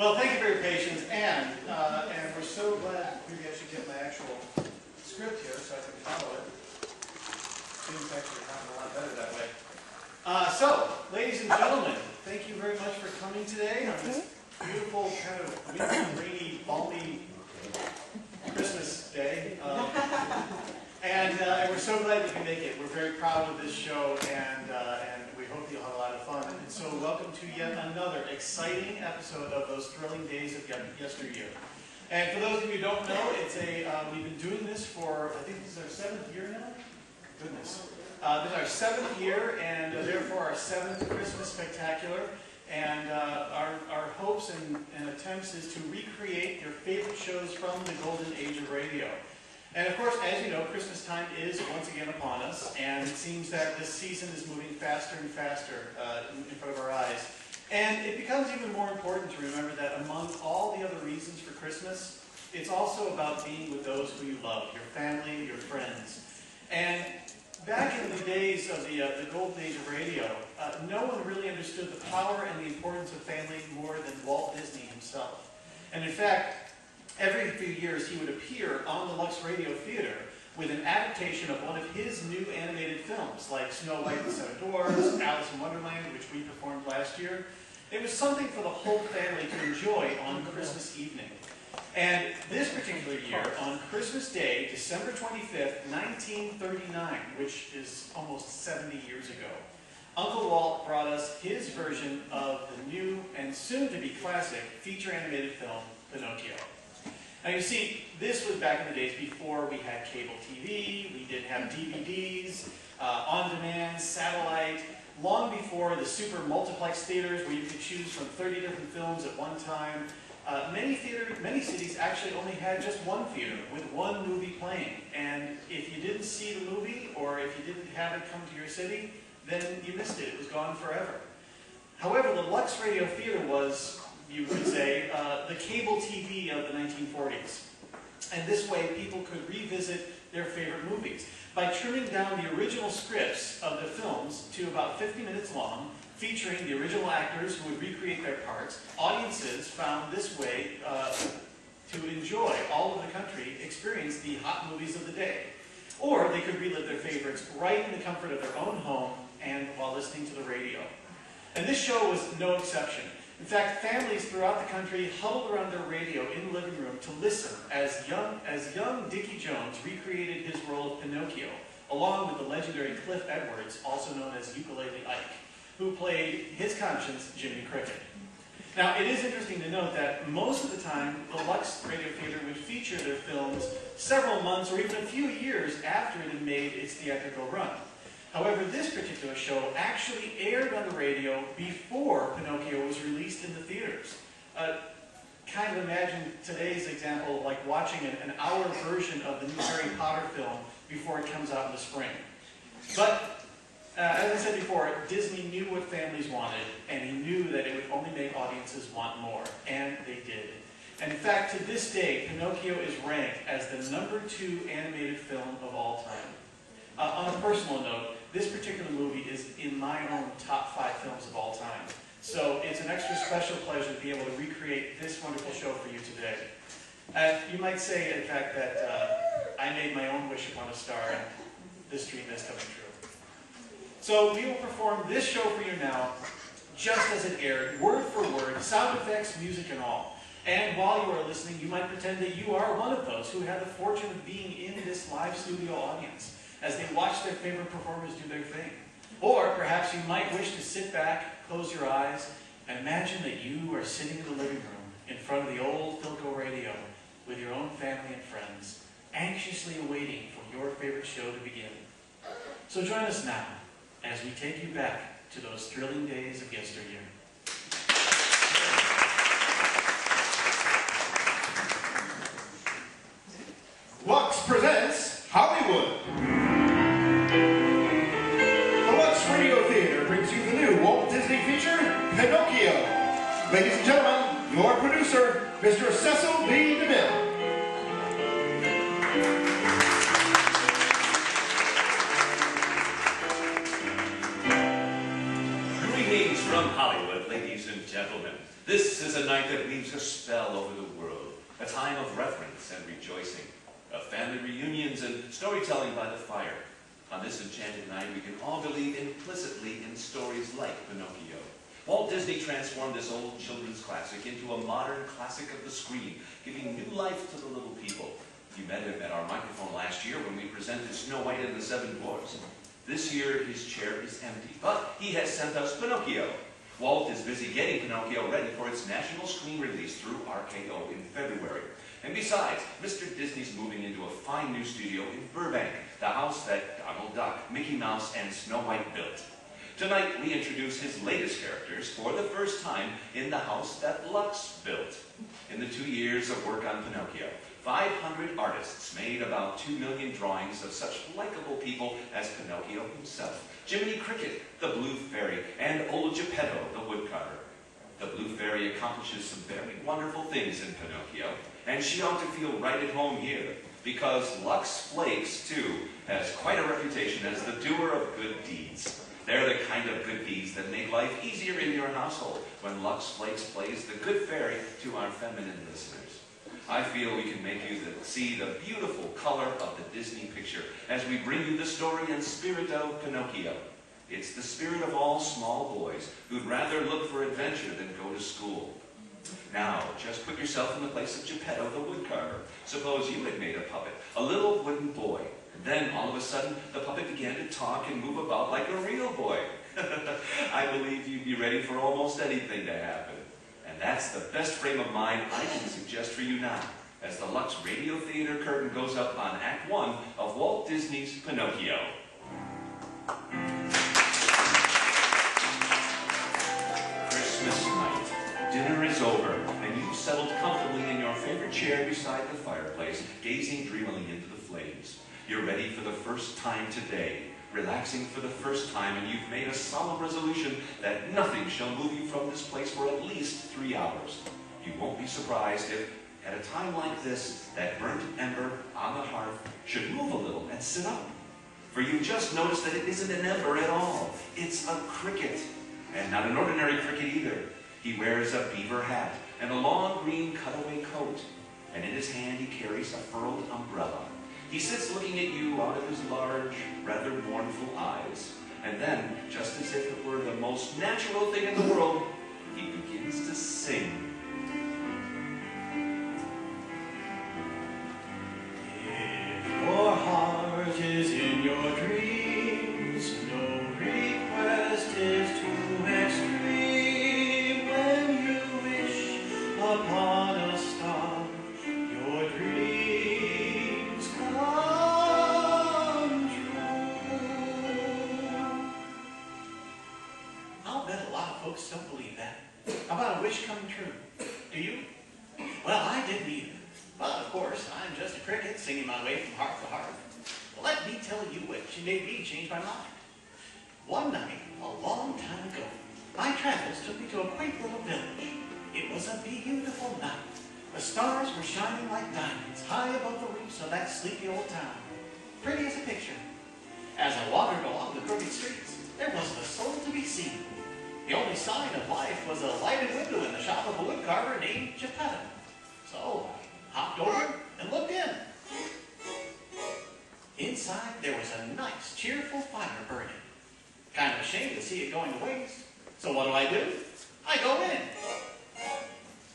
Well, thank you for your patience, and we're so glad maybe I should get my actual script here so I can follow it. Things actually happen a lot better that way. So, ladies and gentlemen, thank you very much for coming today on this beautiful kind of windy, rainy, balmy Christmas day. And we're so glad you can make it. We're very proud of this show, and we hope you'll have a lot of fun. And so welcome to yet another exciting episode of those thrilling days of yesteryear. And for those of you who don't know, it's we've been doing this for, I think this is our 7th year now? Goodness. This is our 7th year, and therefore our 7th Christmas Spectacular. And our hopes and attempts is to recreate your favorite shows from the golden age of radio. And of course, as you know, Christmas time is once again upon us, and it seems that this season is moving faster and faster in front of our eyes. And it becomes even more important to remember that among all the other reasons for Christmas, it's also about being with those who you love, your family, your friends. And back in the days of the golden age of radio, no one really understood the power and the importance of family more than Walt Disney himself. And in fact, every few years he would appear on the Lux Radio Theater with an adaptation of one of his new animated films, like Snow White and the Seven Dwarfs, Alice in Wonderland, which we performed last year. It was something for the whole family to enjoy on Christmas evening. And this particular year, on Christmas Day, December 25th, 1939, which is almost 70 years ago, Uncle Walt brought us his version of the new and soon-to-be classic feature animated film, Pinnochio. Now you see, this was back in the days before we had cable TV, we didn't have DVDs, on-demand, satellite, long before the super multiplex theaters where you could choose from 30 different films at one time. Many cities actually only had just one theater with one movie playing. And if you didn't see the movie, or if you didn't have it come to your city, then you missed it. It was gone forever. However, the Lux Radio Theater was, you could say, the cable TV of the 1940s. And this way, people could revisit their favorite movies. By trimming down the original scripts of the films to about 50 minutes long, featuring the original actors who would recreate their parts, audiences found this way to enjoy all over the country, experience the hot movies of the day. Or they could relive their favorites right in the comfort of their own home and while listening to the radio. And this show was no exception. In fact, families throughout the country huddled around their radio in the living room to listen as young Dickie Jones recreated his role of Pinocchio, along with the legendary Cliff Edwards, also known as Ukulele Ike, who played his conscience, Jiminy Cricket. Now, it is interesting to note that most of the time, the Lux Radio Theater would feature their films several months or even a few years after it had made its theatrical run. However, this particular show actually aired on the radio before Pinocchio was released in the theaters. Kind of imagine today's example like watching an hour version of the new Harry Potter film before it comes out in the spring. But as I said before, Disney knew what families wanted, and he knew that it would only make audiences want more, and they did. And in fact, to this day, Pinocchio is ranked as the #2 animated film of all time. On a personal note, this particular movie is in my own top 5 films of all time. So it's an extra special pleasure to be able to recreate this wonderful show for you today. You might say, in fact, that I made my own wish upon a star, and this dream is coming true. So we will perform this show for you now, just as it aired, word for word, sound effects, music, and all. And while you are listening, you might pretend that you are one of those who had the fortune of being in this live studio audience as they watch their favorite performers do their thing. Or perhaps you might wish to sit back, close your eyes, and imagine that you are sitting in the living room in front of the old Philco radio with your own family and friends, anxiously awaiting for your favorite show to begin. So join us now as we take you back to those thrilling days of yesteryear. Lux presents Hollywood. The Lux Radio Theater brings you the new Walt Disney feature, Pinocchio. Ladies and gentlemen, your producer, Mr. Cecil B. DeMille. Greetings from Hollywood, ladies and gentlemen. This is a night that leaves a spell over the world, a time of reverence and rejoicing, of family reunions and storytelling by the fire. On this enchanted night, we can all believe implicitly in stories like Pinocchio. Walt Disney transformed this old children's classic into a modern classic of the screen, giving new life to the little people. You met him at our microphone last year when we presented Snow White and the Seven Dwarfs. This year, his chair is empty, but he has sent us Pinocchio. Walt is busy getting Pinocchio ready for its national screen release through RKO in February. And besides, Mr. Disney's moving into a fine new studio in Burbank, the house that Donald Duck, Mickey Mouse, and Snow White built. Tonight, we introduce his latest characters for the first time in the house that Lux built. In the 2 years of work on Pinocchio, 500 artists made about 2 million drawings of such likable people as Pinocchio himself, Jiminy Cricket, the Blue Fairy, and old Geppetto, the woodcutter. The Blue Fairy accomplishes some very wonderful things in Pinocchio, and she ought to feel right at home here, because Lux Flakes, too, has quite a reputation as the doer of good deeds. They're the kind of good deeds that make life easier in your household when Lux Flakes plays the good fairy to our feminine listeners. I feel we can make you see the beautiful color of the Disney picture as we bring you the story and spirit of Pinocchio. It's the spirit of all small boys who'd rather look for adventure than go to school. Now, just put yourself in the place of Geppetto the woodcarver. Suppose you had made a puppet, a little wooden boy, and then all of a sudden the puppet began to talk and move about like a real boy. I believe you'd be ready for almost anything to happen. And that's the best frame of mind I can suggest for you now, as the Lux Radio Theater curtain goes up on Act 1 of Walt Disney's Pinocchio. Christmas night. Dinner is over, and you've settled comfortably in your favorite chair beside the fireplace, gazing dreamily into the flames. You're ready for the first time today, relaxing for the first time, and you've made a solemn resolution that nothing shall move you from this place for at least 3 hours. You won't be surprised if, at a time like this, that burnt ember on the hearth should move a little and sit up. For you just noticed that it isn't an ember at all. It's a cricket. And not an ordinary cricket either. He wears a beaver hat and a long green cutaway coat. And in his hand he carries a furled umbrella. He sits looking at you out of his large, rather mournful eyes. And then, just as if it were the most natural thing in the world, he begins to sing. If your heart is in your dreams, no request is too extreme. When you wish upon a star, your dreams come true. I'll bet a lot of folks don't believe that about a wish coming true. Do you? Well, I didn't either. But, of course, I'm just a cricket singing my way from hearth to hearth. Well, let me tell you which made me change my mind. One night, a long time ago, my travels took me to a quaint little village. It was a beautiful night. The stars were shining like diamonds high above the roofs of that sleepy old town. Pretty as a picture. As I wandered along the crooked streets, there wasn't a soul to be seen. The only sign of life was a lighted window in the shop of a woodcarver named Geppetto. So I hopped over and looked in. Inside, there was a nice, cheerful fire burning. Kind of ashamed to see it going to waste. So what do? I go in.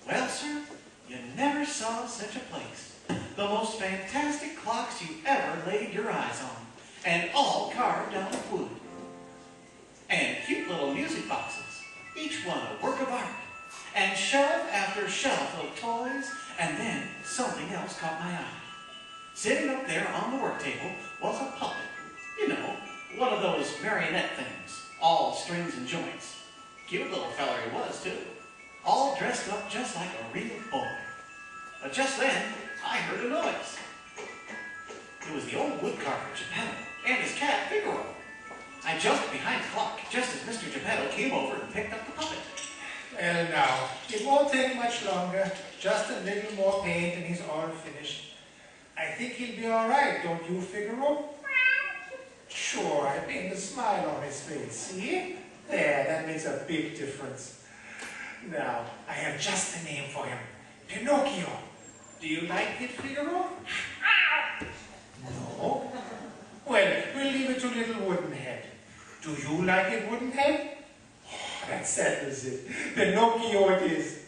Well, sir, you never saw such a place. The most fantastic clocks you ever laid your eyes on, and all carved out of wood. And cute little music boxes, each one a work of art, and shelf after shelf of toys. And then something else caught my eye. Sitting up there on the work table was a puppet. You know, one of those marionette things, all strings and joints. Cute little feller he was, too. All dressed up just like a real boy. But just then, I heard a noise. It was the old woodcarver, Geppetto, and his cat, Figaro. I jumped behind the clock just as Mr. Geppetto came over and picked up the puppet. Well, now, it won't take much longer. Just a little more paint and he's all finished. I think he'll be all right, don't you, Figaro? Sure, I painted a smile on his face. See? There, that makes a big difference. Now, I have just the name for him. Pinocchio. Do you like it, Figaro? No? Well, we'll leave it to little Woodenhead. Do you like it, Woodenhead? Oh, that settles it. Pinocchio it is.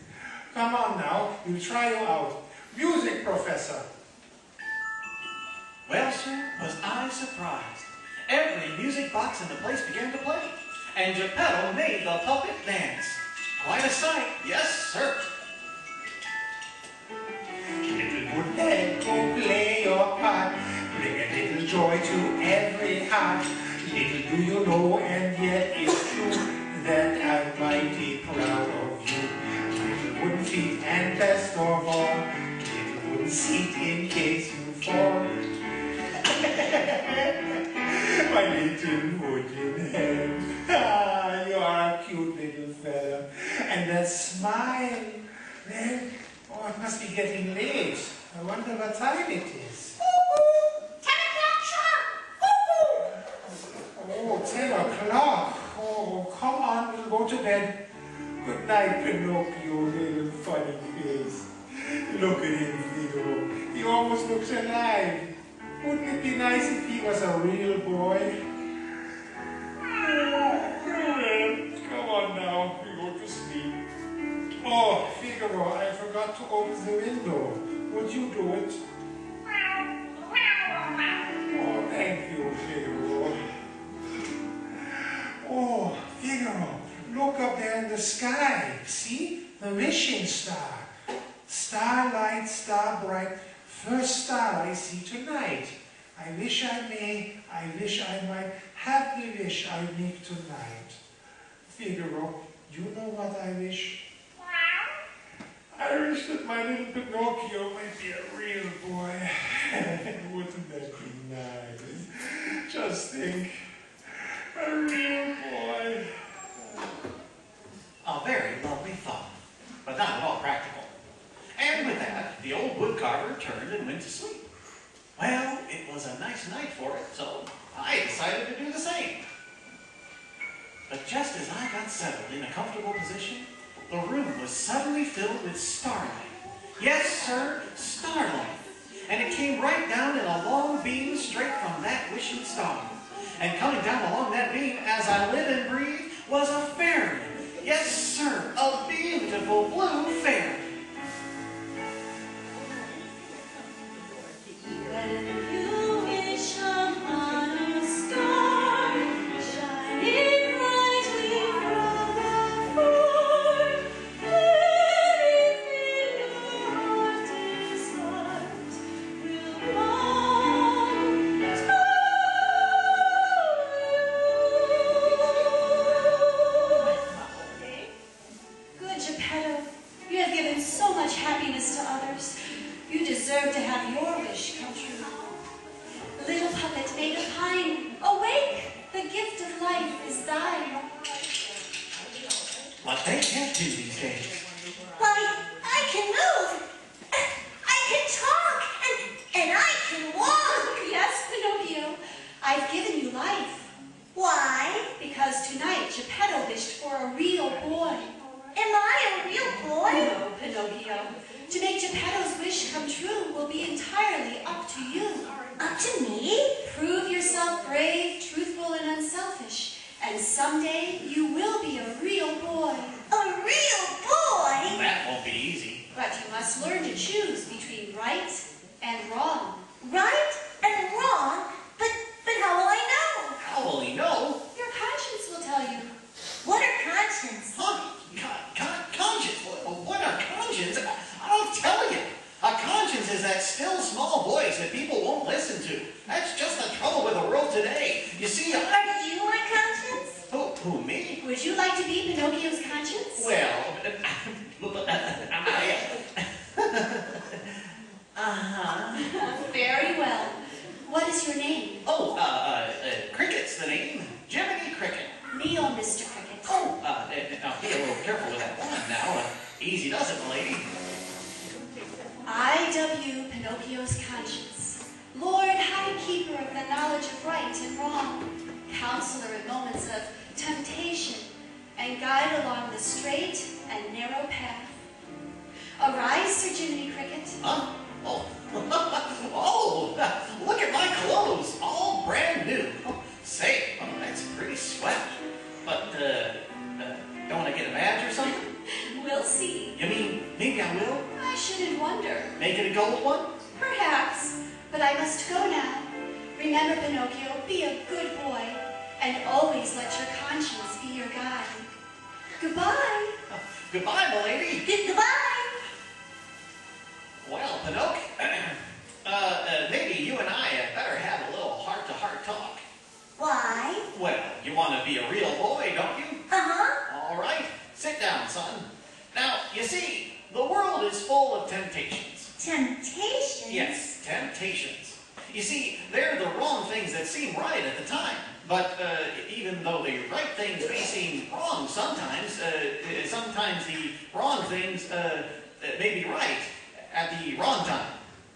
Come on now, we'll try you out. Music, Professor. Well, sir, was I surprised. Every music box in the place began to play, and Geppetto made the puppet dance. Quite a sight, yes, sir. Little Woodenhead, go play your part. Bring a little joy to every heart. Little do you know, and yet it's true, that I'm mighty proud of you. Little wooden feet, and best of all, little wooden seat in case you fall. My little wooden head. Ah, you are a cute little fella. And that smile, well, oh, it must be getting late. I wonder what time it is. 10 o'clock sharp! Oh, 10 o'clock. Oh, come on, we'll go to bed. Good night, Pinocchio, little funny face. Look at him, Figaro. He almost looks alive. Wouldn't it be nice if he was a real boy? Come on now, we go to sleep. Oh, Figaro, I forgot to open the window. Would you do it? Oh, thank you, Figaro. Oh, Figaro, look up there in the sky. See? The wishing star. Starlight, star bright. First star I see tonight. I wish I may, I wish I might have the wish I make tonight. Figaro, you know what I wish? I wish that my little Pinocchio might be a real boy. Wouldn't that be nice? Just think, a real boy. A very lovely thought, but not at all practical. And with that, the old woodcarver turned and went to sleep. Well, it was a nice night for it, so I decided to do the same. But just as I got settled in a comfortable position, the room was suddenly filled with starlight. Yes, sir, starlight. And it came right down in a long beam straight from that wishing star. And coming down along that beam, as I live and breathe, was a fairy. Yes, sir, a beautiful blue fairy. When you wish upon a star, shining brightly from afar, anything your heart desires will come true. Good Geppetto, you have given so much happiness to others. You deserve to have your wish come true. Little puppet made of pine, awake! The gift of life is thine. What they can't do these days. Why, I can move! I can talk! And I can walk! Yes, Pinocchio, I've given you life. Why? Because tonight Geppetto wished for a real boy. Am I a real boy? No, Pinocchio. To make Geppetto's wish come true will be entirely up to you. Up to me? Prove yourself brave, truthful, and unselfish, and someday you will be a real boy. A real boy? That won't be easy. But you must learn to choose between right and wrong. Right and wrong? But how will I know? How will he know? Your conscience will tell you. What are conscience? Huh? Conscience? What are conscience? I'll tell you. A conscience is that still small voice that people won't listen to. That's just the trouble with the world today. You see, Are you my conscience? Who, me? Would you like to be Pinocchio's conscience? Well, Very well. What is your name? Cricket's the name. Jiminy Cricket. Kneel, Mr. Cricket. Now be a little careful with that one now. Easy does it, lady. I.W. Pinocchio's conscience. Lord, high keeper of the knowledge of right and wrong, counselor in moments of temptation, and guide along the straight and narrow narrow path. Arise, Sir Jiminy Cricket. Huh? Oh. Oh, look at my clothes, all brand new. Oh, say, oh, that's pretty swept. But, don't want to get a badge or something? We'll see. You mean, maybe I will? I shouldn't wonder. Make it a gold one? Perhaps, but I must go now. Remember, Pinocchio, be a good boy, and always let your conscience be your guide. Goodbye. Goodbye, milady. Goodbye. Well, Pinocchio, maybe you and I had better have a little heart-to-heart talk. Why? Well, you want to be a real boy, don't you? Uh-huh. All right, sit down, son. Now, you see, the world is full of temptations. Temptations? Yes, temptations. You see, they're the wrong things that seem right at the time. But even though the right things may seem wrong sometimes, sometimes the wrong things may be right at the wrong time,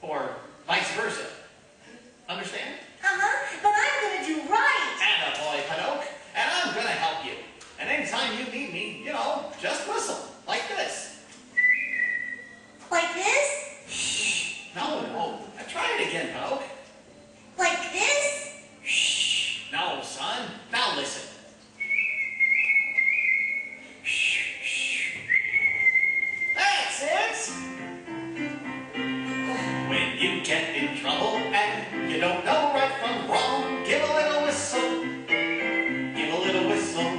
or vice versa. Understand? Uh-huh. But I'm gonna do right. Attaboy, Pinocchio, and I'm gonna help you. And anytime you need me, you know, just whistle, like this. Like this? No, no, try it again, Pinocchio. Like this? No, son, now listen. That's it! When you get in trouble and you don't know right from wrong, give a little whistle. Give a little whistle.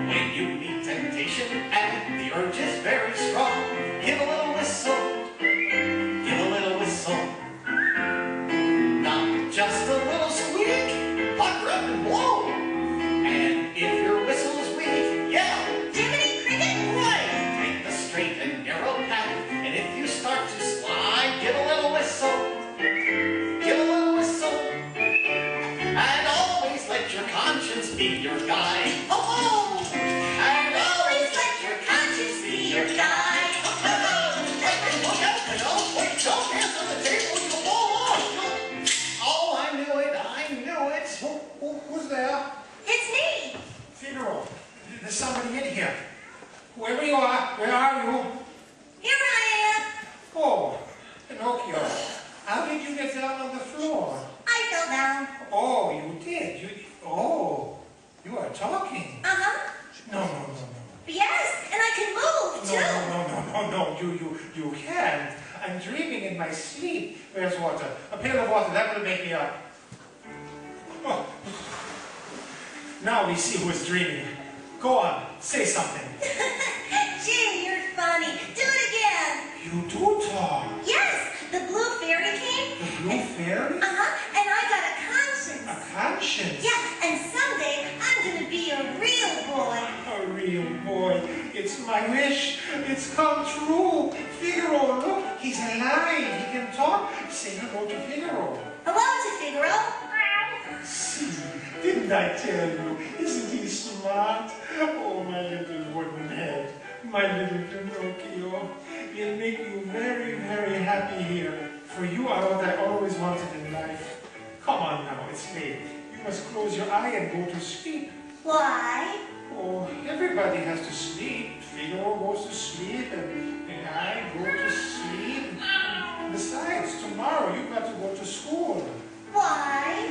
When you meet temptation and the urge is very strong, give a little whistle. Give a little whistle. Not just a little squeak, pucker up and blow. And if your whistle's weak, yell. Jiminy Cricket? Right, take the straight and narrow path, and if you start to slide, give a little whistle. Give a little whistle. And always let your conscience be your guide. Oh! And always let your conscience be your guide. Look out, Pinocchio. Wait, don't dance on the table, you'll fall off. Oh, I knew it, I knew it. Who's there? It's me. Figaro. There's somebody in here. Whoever you are, where are you? Here I am. Oh, Pinocchio. How did you get down on the floor? I fell down. Oh, you did. You are talking. Uh-huh. No. Yes, and I can move, too. No. You can't. I'm dreaming in my sleep. Where's water? A pail of water. That will make me up. Oh. Now we see who is dreaming. Go on. Say something. Gee, you're funny. Do it again. You do talk. Yes, the blue fairy came. The blue fairy? Uh-huh, and I got a conscience. A conscience? Yeah, and someday I'm gonna be a real boy. A real boy. It's my wish. It's come true. Figaro, look. He's alive. He can talk. Say hello to Figaro. Hello to Figaro. See, didn't I tell you? Isn't he smart? Oh, my little wooden head. My little Pinocchio. He'll make you very, very happy here. For you are what I always wanted in life. Come on now, it's late. You must close your eye and go to sleep. Why? Oh, everybody has to sleep. Figaro goes to sleep, and I go to sleep. And besides, tomorrow you've got to go to school. Why?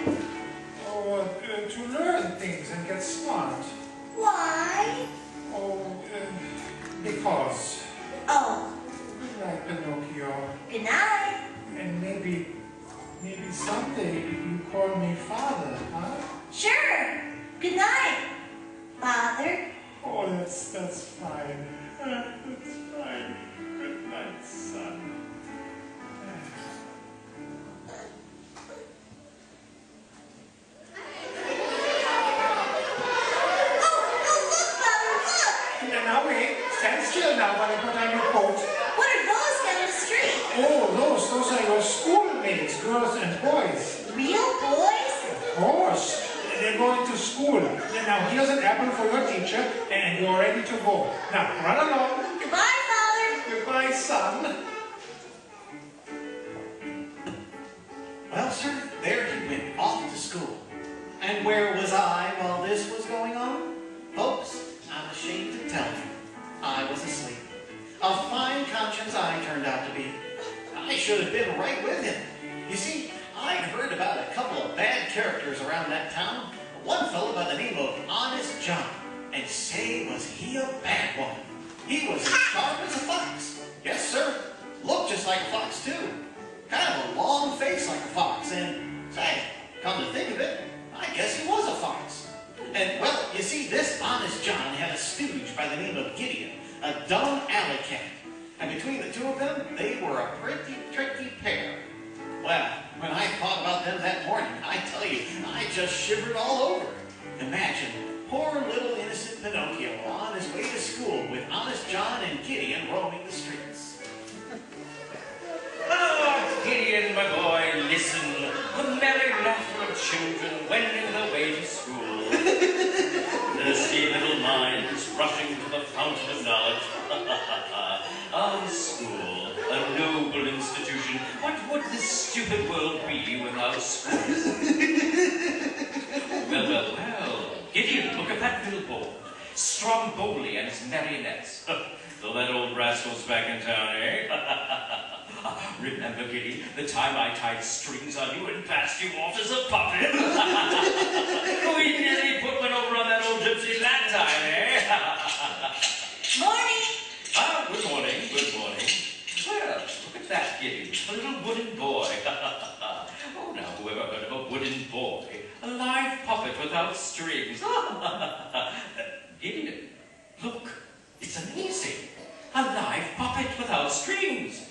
Oh, to learn things and get smart. Why? Oh, because. Oh, Good night, Pinocchio. good night. And maybe someday you call me father, huh? Sure. Good night, Father. Oh, that's fine. That's fine. Good night, son. Now wait, stand still now while I put on your coat. What are those down the street? Oh, those are your schoolmates, girls and boys. Real boys? Of course. They're going to school. Now here's an apple for your teacher, and you're ready to go. Now, run along. Goodbye, Father. Goodbye, son. Well, sir, there he went off to school. And where was I while this was going on? Folks, I'm ashamed to tell you, turned out to be. I should have been right with him. You see, I'd heard about a couple of bad characters around that town. One fellow by the name of Honest John. And say, was he a bad one. He was as sharp as a fox. Yes, sir. Looked just like a fox, too. Kind of a long face like a fox. And, say, come to think of it, I guess he was a fox. And, well, you see, this Honest John had a stooge by the name of Gideon, a dumb alley cat. And between the two of them, they were a pretty tricky pair. Well, when I thought about them that morning, I tell you, I just shivered all over. Imagine, poor little innocent Pinocchio on his way to school with Honest John and Gideon roaming the streets. Ah, Gideon, my boy, listen. The merry laughter of children wending their way to school. Thirsty little minds rushing to the fountain of knowledge. Ah, school, a noble institution. What would this stupid world be without school? Well. Gideon, look at that billboard. Stromboli and his marionettes. So that old rascal's back in town, eh? Remember, Gideon, the time I tied strings on you and passed you off as a puppet? We nearly put one over on that old gypsy that time, eh? Morning. Ah, good morning. Well, look at that, Gideon, a little wooden boy. Oh, now, whoever heard of a wooden boy? A live puppet without strings. Gideon, look, it's amazing. A live puppet without strings.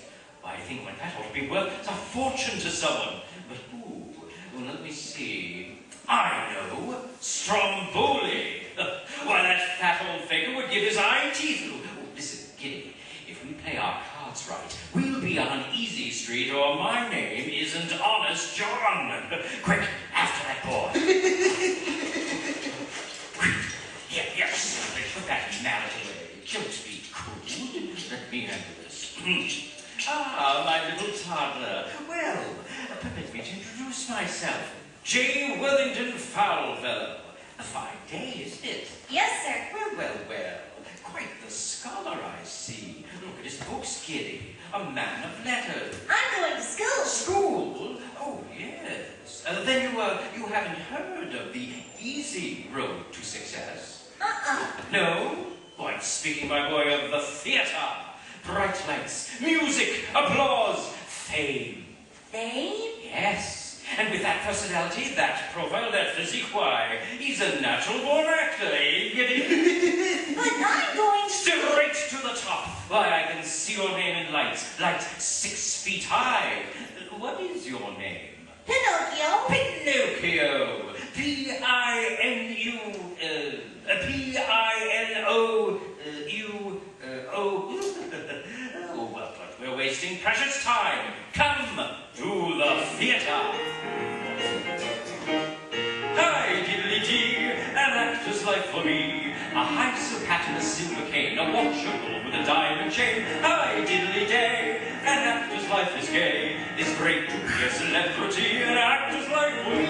I think that ought to be worth a fortune to someone. But who? Well, let me see. I know. Stromboli. Why, that fat old faker would give his eye teeth. Listen, Gideon, if we play our cards right, we'll be on Easy Street, or my name isn't Honest John. Quick, after that boy. Yes, put that mallet away. Don't be cruel. Let me handle this. Ah, my little toddler. Well, permit me to introduce myself. J. Worthington Foulfellow. A fine day, isn't it? Yes, sir. Well. Quite the scholar, I see. Look at his books, Giddy. A man of letters. I'm going to school. School? Oh, yes. Then you haven't heard of the easy road to success? No? Well, I'm speaking, my boy, of the theater. Bright lights, music, applause, fame. Fame? Yes. And with that personality, that profile, that physique, why, he's a natural-born actor, eh, Gideon? But I'm going straight to the top. Why, I can see your name in lights, like 6 feet high. What is your name? Pinocchio. Pinocchio. P-I-N-O-U-O. Oh, but we're wasting precious time. Come to the theater. Hi, diddly-dee, an actor's life for me. A heights of hat and a silver cane, a watch of gold with a diamond chain. Hi, diddly-day, an actor's life is gay. It's great to be a celebrity, an actor's life for me.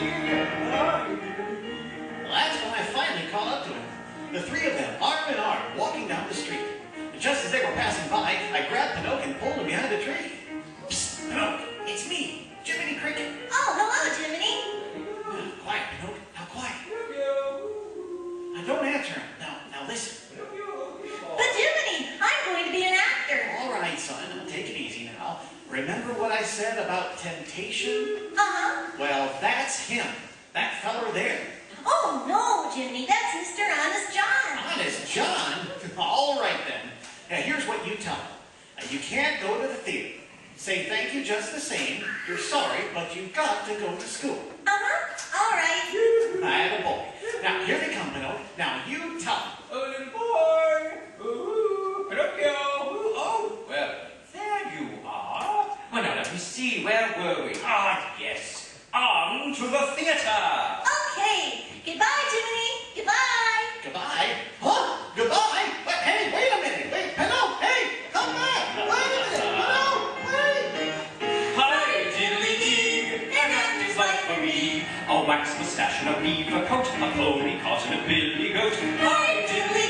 Well, that's when I finally caught up to him. The three of them, arm in arm, walking down the street. And just as they were passing by, I grabbed Pinocchio and pulled him behind a tree. Psst, Pinocchio, it's me, Jiminy Cricket. Oh, hello, Jiminy. Quiet, Pinocchio, now quiet. Now don't answer him. Now listen. But Jiminy, I'm going to be an actor. All right, son, take it easy now. Remember what I said about temptation? Uh-huh. Well, that's him. That feller there. Oh, no, Jiminy, that's Mr. Honest John. Honest John? All right, then. Now, here's what you tell him. You can't go to the theater. Say thank you just the same. You're sorry, but you've got to go to school. Uh-huh. All right. I boy. Now, here they come, Pinocchio. Now, you tell them. Oh, little boy. Ooh, Pinocchio. Oh, well, there you are. Well, now, let me see. Where were we? Ah, yes. On to the theater. Okay. Goodbye, Jiminy. Goodbye. Goodbye? Huh? Goodbye? Hey, wait a minute. Wait, Pinocchio, hey, come back. Wait a minute. Pinocchio, wait. Hi, diddly-dee, an actor's life for me. A wax mustache and a beaver coat, a pony cart and a billy goat. Hi, diddly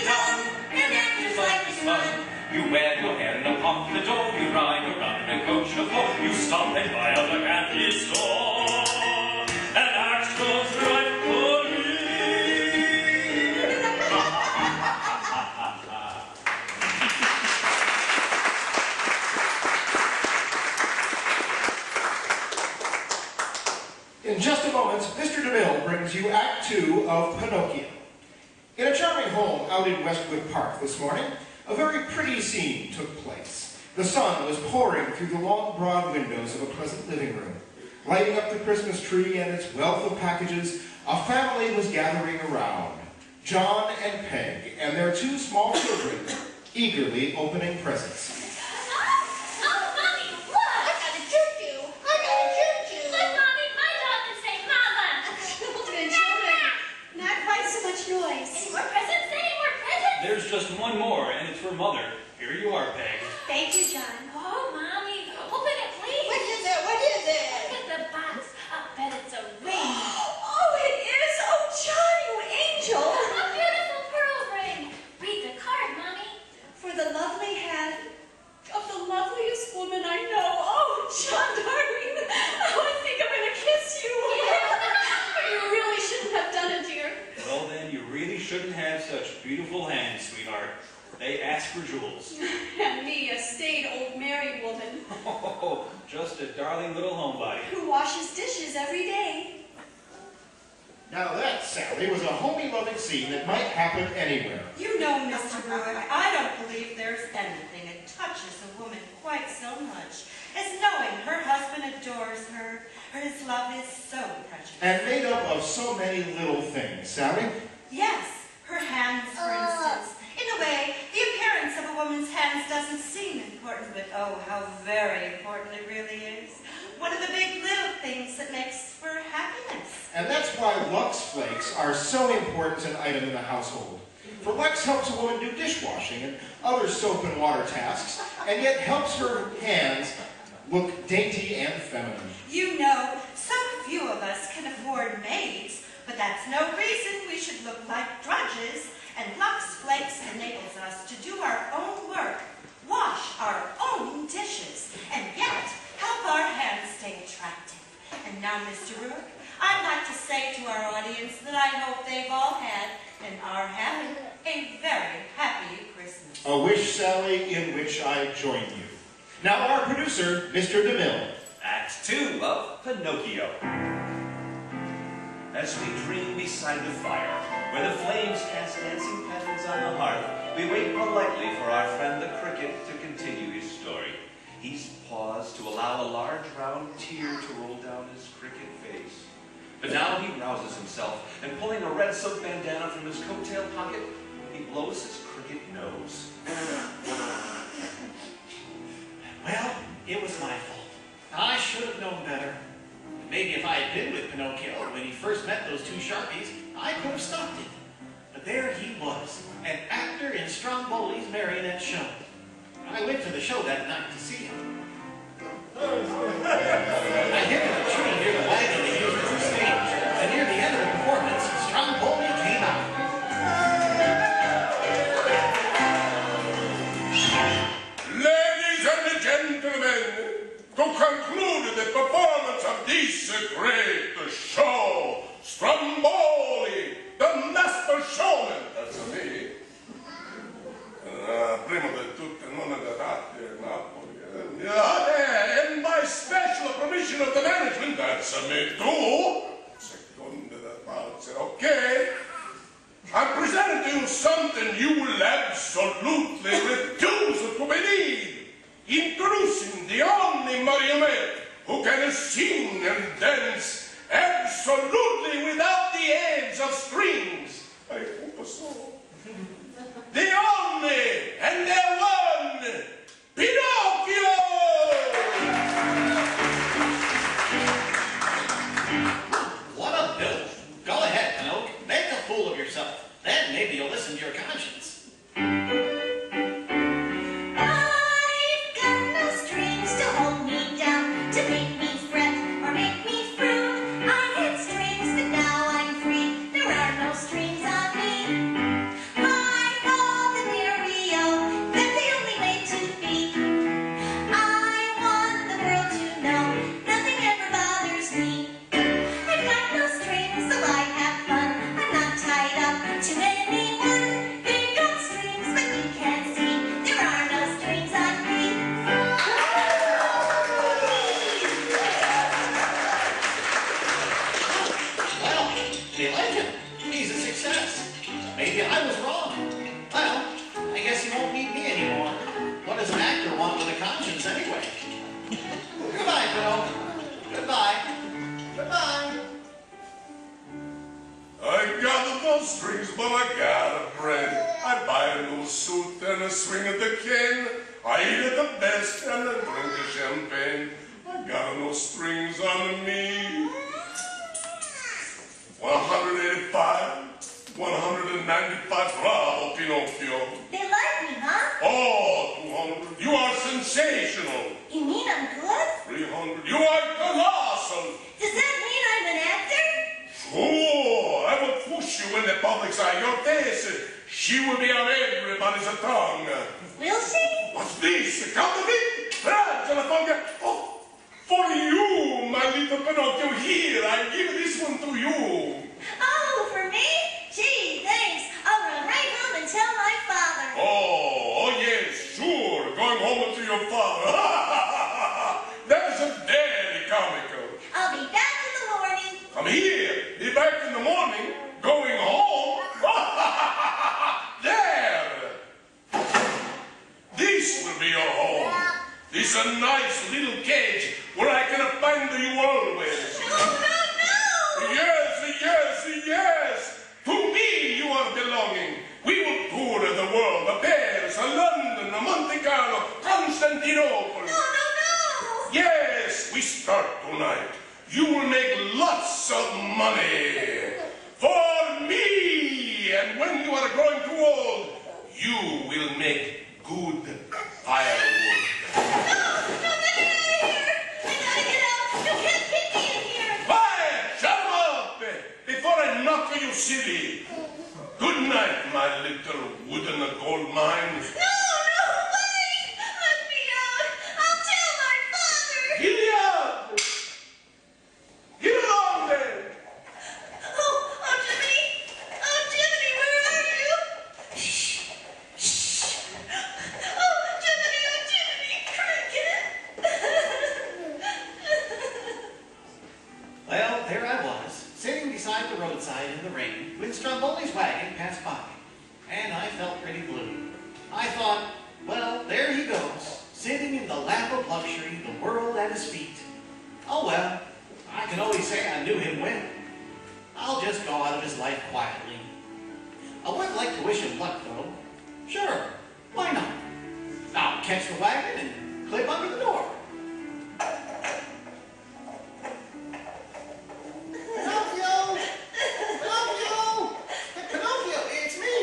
home out in Westwood Park this morning, a very pretty scene took place. The sun was pouring through the long, broad windows of a pleasant living room. Lighting up the Christmas tree and its wealth of packages, a family was gathering around. John and Peg and their 2 small children, eagerly opening presents. There's just one more, and it's for Mother. Here you are, Peg. Thank you, John. Oh, Mommy, open it, please. What is it? What is it? Look at the box. I'll bet it's a ring. Oh, it is. Oh, John, you angel. A beautiful pearl ring. Read the card, Mommy. For the lovely hand of the loveliest woman I know. Oh, John, darling. Oh, I think I'm going to kiss you. You really shouldn't have done it, dear. Well, then, you really shouldn't have such beautiful hands, sweetheart. They ask for jewels. And me, a staid old married woman Oh, just a darling little homebody. who washes dishes every day. Now that, Sally, was a homey, loving scene that might happen anywhere. You know, Mr. Ruick, I don't believe there's anything that touches a woman quite so much as knowing her husband adores her, or his love is so precious. And made up of so many little things, Sally. Yes, her hands, for instance. In a way, the appearance of a woman's hands doesn't seem important, but oh, how very important it really is. One of the big little things that makes for happiness. And that's why Lux Flakes are so important an item in the household. For Lux helps a woman do dishwashing and other soap and water tasks, and yet helps her hands look dainty and feminine. You know, so few of us can afford maids, but that's no reason we should look like drudges, and Lux Flakes enables us to do our own work, wash our own dishes, and yet help our hands stay attractive. And now, Mr. Ruick, I'd like to say to our audience that I hope they've all had and are having a very happy Christmas. A wish, Sally, in which I join you. Now our producer, Mr. DeMille. Act 2 of Pinocchio. As we dream beside the fire, where the flames cast dancing patterns on the hearth, we wait politely for our friend the cricket to continue his story. He's paused to allow a large round tear to roll down his cricket face. But now he rouses himself, and pulling a red silk bandana from his coattail pocket, he blows his cricket nose. Well, it was my fault. I should have known better. Maybe if I had been with Pinocchio when he first met those 2 Sharpies, I could have stopped it. But there he was, an actor in Stromboli's marionette show. I went to the show that night to see him. I hid in a tree near the wagon they used as a stage, and near the end of the performance, Stromboli came out. Ladies and gentlemen, to conclude the performance of this great show, Stromboli, the master showman. That's me. Prima di tutto, non adattate, Napoli. And by special permission of the management, that's me too. Seconda da parte, okay. I'm presenting to you something you will absolutely refuse to believe. Introducing the only marionette who can sing and dance absolutely without the aids of strings. I hope so. The only and the one, Pinocchio! What a bill. Go ahead, Pinocchio. Make a fool of yourself. Then maybe you'll listen to your conscience. Strings on me. and a swing at the cane. I eat at the best and I drink the champagne. I got no strings on me. 185, 195, bravo, Pinocchio. They like me, huh? Oh, 200, you are sensational. You mean I'm good? 300, you are colossal. Does that mean I'm an actor? Sure, I will push you in the public's eye. Your face, she will be on everybody's tongue. Will she? What's this? Counterfeit? Telephone? Oh, for you, my little Pinocchio, here, I give this one to you. Oh, for me? Gee, thanks. I'll run right home and tell my father. Oh, yes, sure. Going home to your father. That is very comical. I'll be back in the morning. Come here. Be back in the morning. Going home. There. This will be your home. This is a nice little cage where I can find you always. No! Yes, yes, yes. To me you are belonging. We will tour the world, Paris, London, Monte Carlo, Constantinople. No! Yes, we start tonight. You will make lots of money. For me. And when you are growing too old, you will make good firewood. No, get me out of here. I gotta get out. You can't keep me in here. Quiet! Shut up! Before I knock you silly. Good night, my little wooden gold mine. No, wait. Let me out. I'll tell my father. Giddy up! Get along then! Oh, Jiminy. Oh, Jiminy, where are you? Shh. Oh, Jiminy, cricket. Well, there I was, sitting beside the roadside in the rain when Stromboli's wagon passed by, and I felt pretty blue. I thought, well, there he goes, sitting in the lap of luxury, the world at his feet. Oh well, I can always say I knew him well. I'll just go out of his life quietly. I would like to wish him luck, though. Sure, why not? I'll catch the wagon and clip under the door. Pinocchio! Pinocchio! Pinocchio, it's me!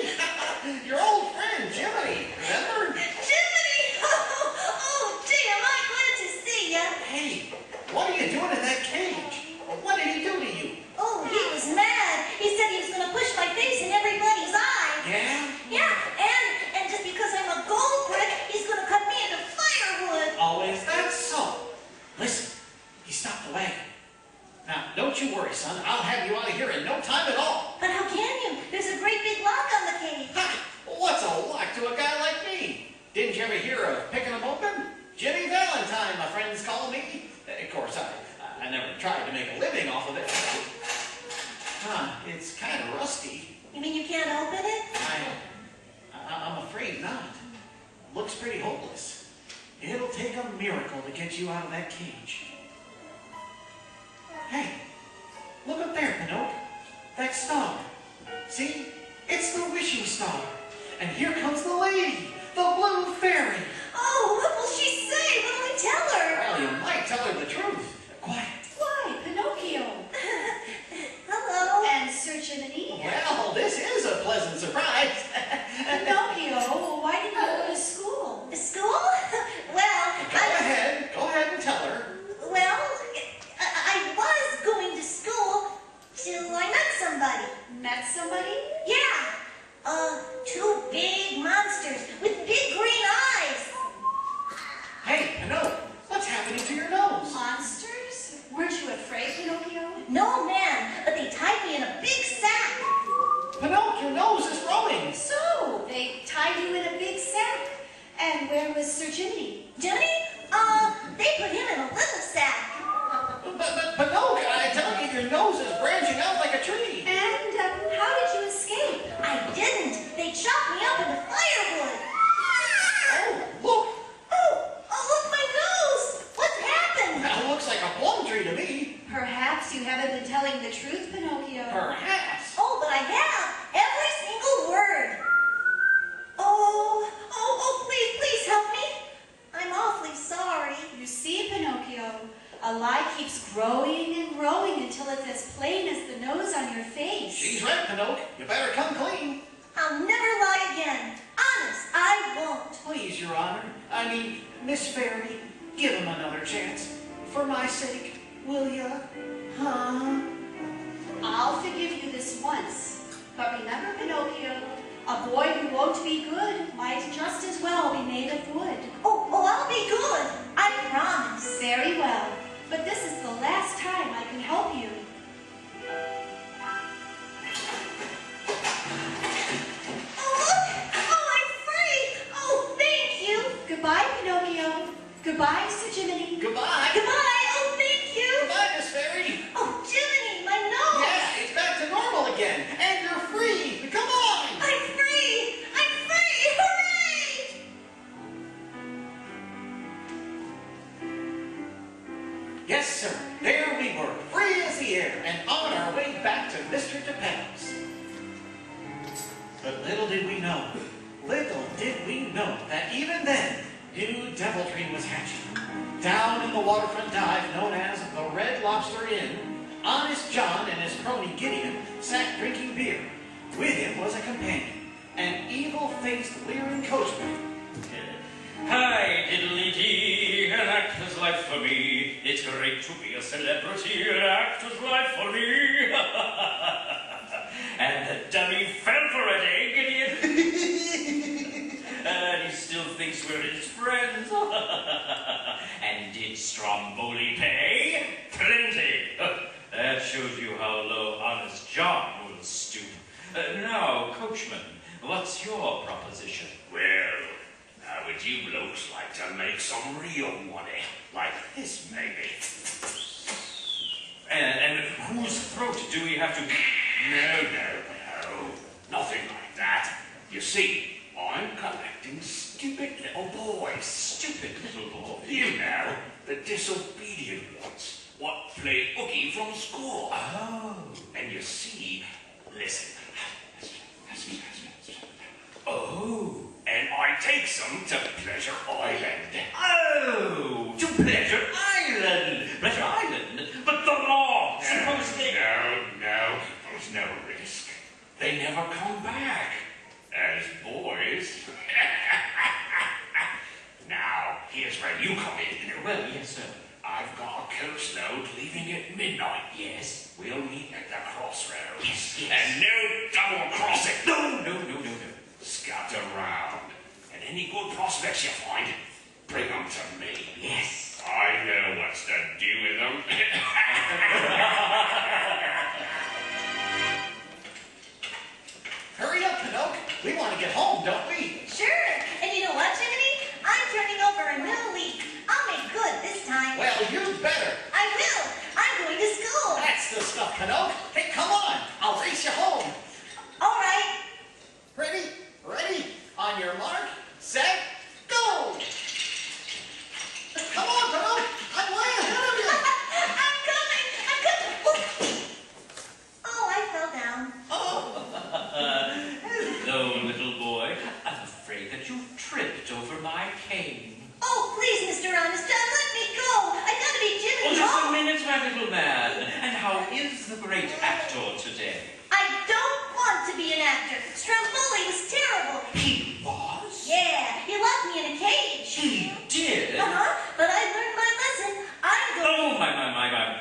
Your old friend, Jiminy, remember? Jiminy! Oh, gee, am I glad to see ya. Hey, what are you doing in that cage? What did he do to you? Oh, he was mad. He said he was going to push my face in everybody's eye. Yeah? Yeah, and just because I'm a gold brick, he's going to cut me into firewood. Oh, is that so? Listen, he stopped the wagon. Now, don't you worry, son. I'll have you out of here in no time at all. But how can you? There's a great big lock on the cage. Ha! What's a lock to a guy like me? Didn't you ever hear of picking them open? Jimmy Valentine, my friends call me. Of course, I never tried to make a living off of it. It's kind of rusty. You mean you can't open it? I'm afraid not. Looks pretty hopeless. It'll take a miracle to get you out of that cage. Hey, look up there, Pinocchio. That star. See? It's the wishing star. And here comes the lady, the blue fairy. Oh, what will she say? What will we tell her? Well, you might tell her the truth. Quiet. Why, Pinocchio? Hello. And Sir Jiminy? Well, this is a pleasant surprise. Pinocchio, why didn't you go to school? School? Well, Go ahead and tell her. Well, I was going to school till I met somebody. Met somebody? Yeah. Two big monsters with big green eyes. Hey, Pinocchio, what's happening to your nose? Monsters? Weren't you afraid, Pinocchio? No, man, but they tied me in a big sack. Pinocchio, your nose is growing. I mean, Miss Fairy, give him another chance. For my sake, will ya? Huh? I'll forgive you this once. But remember, Pinocchio, a boy who won't be good might just as well be made of wood. Oh, I'll be good. I promise. Very well. But this is the last time I can help you. Oh, look! Oh, I'm free! Oh, thank you! Goodbye, Pinocchio. Goodbye, Sir Jiminy. Goodbye. Goodbye! Oh, thank you! Goodbye, Miss Fairy. Oh, Jiminy, my nose! Yeah, it's back to normal again. And you're free. Come on. I'm free! I'm free! Hooray! Yes, sir. There we were, free as the air, and on our way back to Mr. Geppetto's. But little did we know that even then, new deviltry was hatching. Down in the waterfront dive known as the Red Lobster Inn, Honest John and his crony Gideon sat drinking beer. With him was a companion, an evil-faced leering coachman. Hi, diddly-dee, an actor's life for me. It's great to be a celebrity, an actor's life for me. And the dummy fell for it, eh, Gideon? And he still thinks we're his friends. And did Stromboli pay? Plenty. That shows you how low Honest John will stoop. Now, coachman, what's your proposition? Well, how would you blokes like to make some real money? Like this, maybe? And whose throat do we have to... No. Nothing like that. You see, I'm collecting stupid little boys. Stupid little boy. You know, the disobedient ones. What play hooky from school. Oh. And you see, listen. Oh. And I takes them to Pleasure Island. Oh, to Pleasure Island. Pleasure Island? But the law, suppose they... No, there's no risk. They never come back. As boys. Now, here's where you come in. Well, yes, sir. I've got a coach load leaving at midnight. Yes. We'll meet at the crossroads. Yes. And no double crossing. No. Scout around. And any good prospects you find, bring them to me. Yes. I know what's to do with them. Hurry up, Pinocchio. We want to get home, don't we? Sure. And you know what, Jiminy? I'm turning over a new leaf. I'll make good this time. Well, you better. I will. I'm going to school. That's the stuff, Pinocchio. Hey, come on. I'll race you home. All right. Ready? On your mark, set, go! Come on, Pinocchio. I'm way ahead of you. I'm coming. Oh, I fell down. Hello, little boy. I'm afraid that you tripped over my cane. Oh, please, Mr. Honest John, let me go. I gotta be Jiminy. Oh, just a minute, my little man. And how is the great actor today? I don't want to be an actor. Stromboli was terrible. He was? Yeah, he locked me in a cage. He did? But I learned my lesson. I'm going... Oh, my.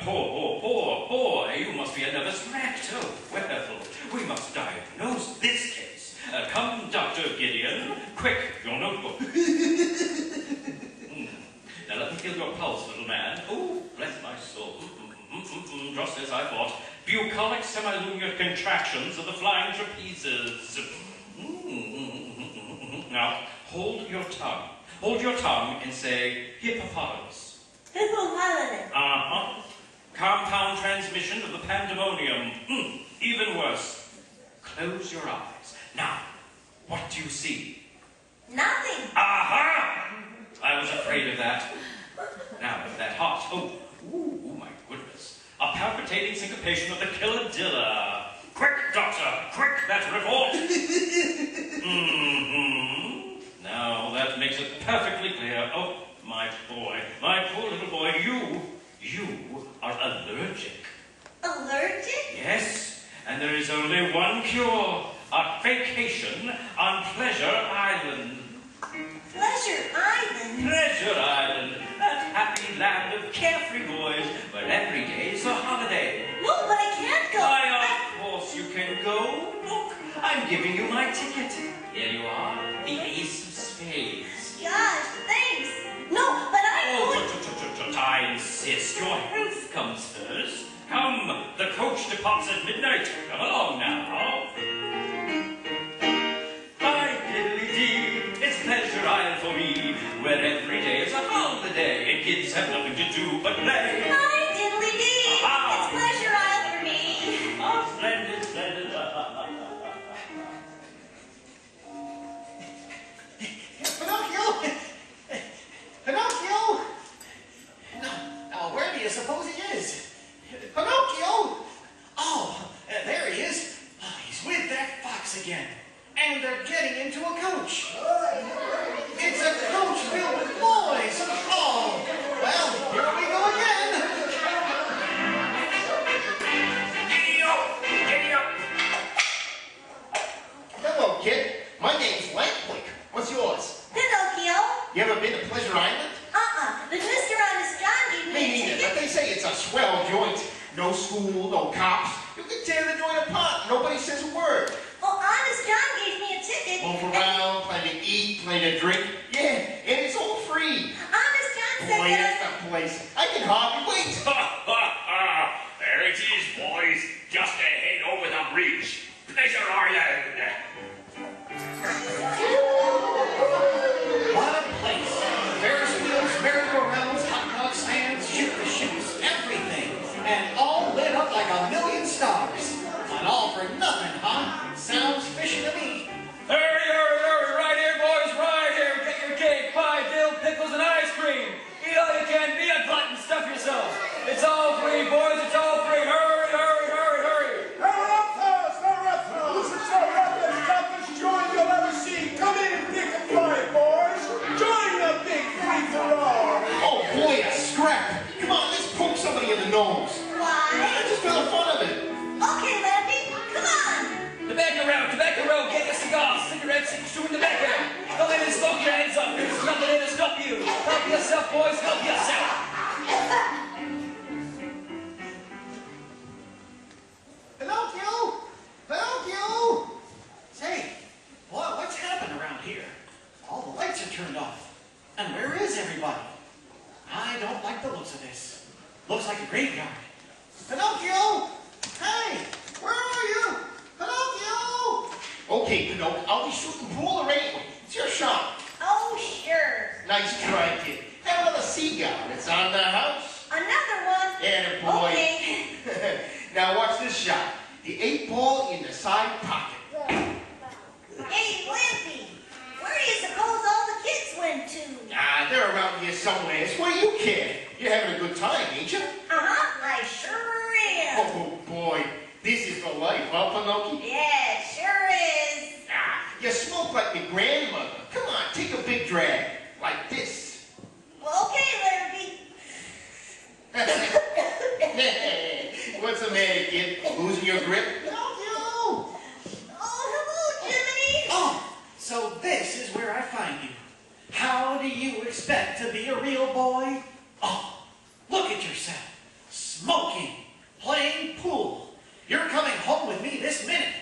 Poor boy. You must be a nervous wreck. Oh, well, we must diagnose this case. Come, Dr. Gideon. Quick, your notebook. Now, let me feel your pulse, little man. Oh, bless my soul. Just as I thought. Bucolic semilunar contractions of the flying trapezes. Now, hold your tongue. Hold your tongue and say hippopotamus. Hippopotamus. Compound transmission of the pandemonium. Even worse. Close your eyes. Now, what do you see? Nothing. Aha! I was afraid of that. Now, that heart. Oh, my goodness. A palpitating syncopation of the killadilla. Quick, doctor, quick, that report. Now, that makes it perfectly clear. Oh, my boy, my poor little boy, you are allergic. Allergic? Yes, and there is only one cure. A vacation on Pleasure Island. Pleasure Island? I'm giving you my ticket. Here you are, the ace of spades. Gosh, thanks. No, but I insist. Your health comes first. Come, the coach departs at midnight. Come along now. By diddly-dee, it's Pleasure Isle for me, where every day is a holiday, and kids have nothing to do but play. Hi, diddly-dee. It's Pleasure Isle for me. Oh, splendid, splendid. Pinocchio! Pinocchio! Now, where do you suppose he is? Pinocchio! Oh, there he is. Oh, he's with that fox again. And they're getting into a coach. It's a coach filled with boys. Oh, well, here we go again. Giddy up! Hello, kid. My name's Lampwick. What's yours? Pinocchio. You ever been to Pleasure Island? But Mr. Honest John gave me a Me neither, but ticket. they say it's a swell joint. No school, no cops. You can tear the joint apart. Nobody says a word. Well, Honest John gave me a ticket. Move around, plenty to eat, plenty to drink. Yeah, and it's all free. Honest John said Boy, that that's the place. I can hardly wait. There it is, boys. Just ahead over the bridge. Pleasure Island. What a place. Ferris wheels, merry-go-rounds, hot dog stands, shoot-the-shoots, everything. And all lit up like a million stars. And all for nothing, huh? Sounds fishy to me. Hurry, hurry, hurry, right here, boys, right here. Get your cake, pie, dill, pickles, and ice cream. Eat all you can, be a glutton, stuff yourselves. It's all free, boys, it's all free. Hurry, hurry, hurry, hurry. The reptiles! It's the roughest, toughest joint you'll ever see. Come in, pick a fight, boys. Join the big free-for-all. Oh boy, a scrap. Come on, let's poke somebody in the nose. Why? Just for the fun of it. Okay, Lampy, come on. Tobacco road, get your cigars, cigarettes, and chew in the back there. Don't let it smoke your hands up. There's nothing there to stop you. Help yourself, boys, help yourself. Pinocchio! Pinocchio! Say, what's happened around here? All the lights are turned off. And where is everybody? I don't like the looks of this. Looks like a graveyard. Pinocchio! Hey, where are you? Pinocchio! Okay, Pinocchio, I'll be shooting pool or anyway. It's your shot. Oh, sure. Nice try, kid. Have another seagull. It's on the house. Another one. Yeah, boy. Okay. Now watch this shot. The 8-ball in the side pocket. Hey, Lampy, where do you suppose all the kids went to? Ah, they're around here somewhere. What do you care? You're having a good time, ain't you? I sure am. Oh, boy. This is the life, huh, Pinocchio? Yeah, it sure is. Ah, you smoke like your grandmother. Come on, take a big drag. Like this. Well, okay, Lampy. What's the matter, kid? Losing your grip? Pinocchio! Oh, hello, Jiminy. Oh, so this is where I find you. How do you expect to be a real boy? Oh, look at yourself. Smoking, playing pool. You're coming home with me this minute.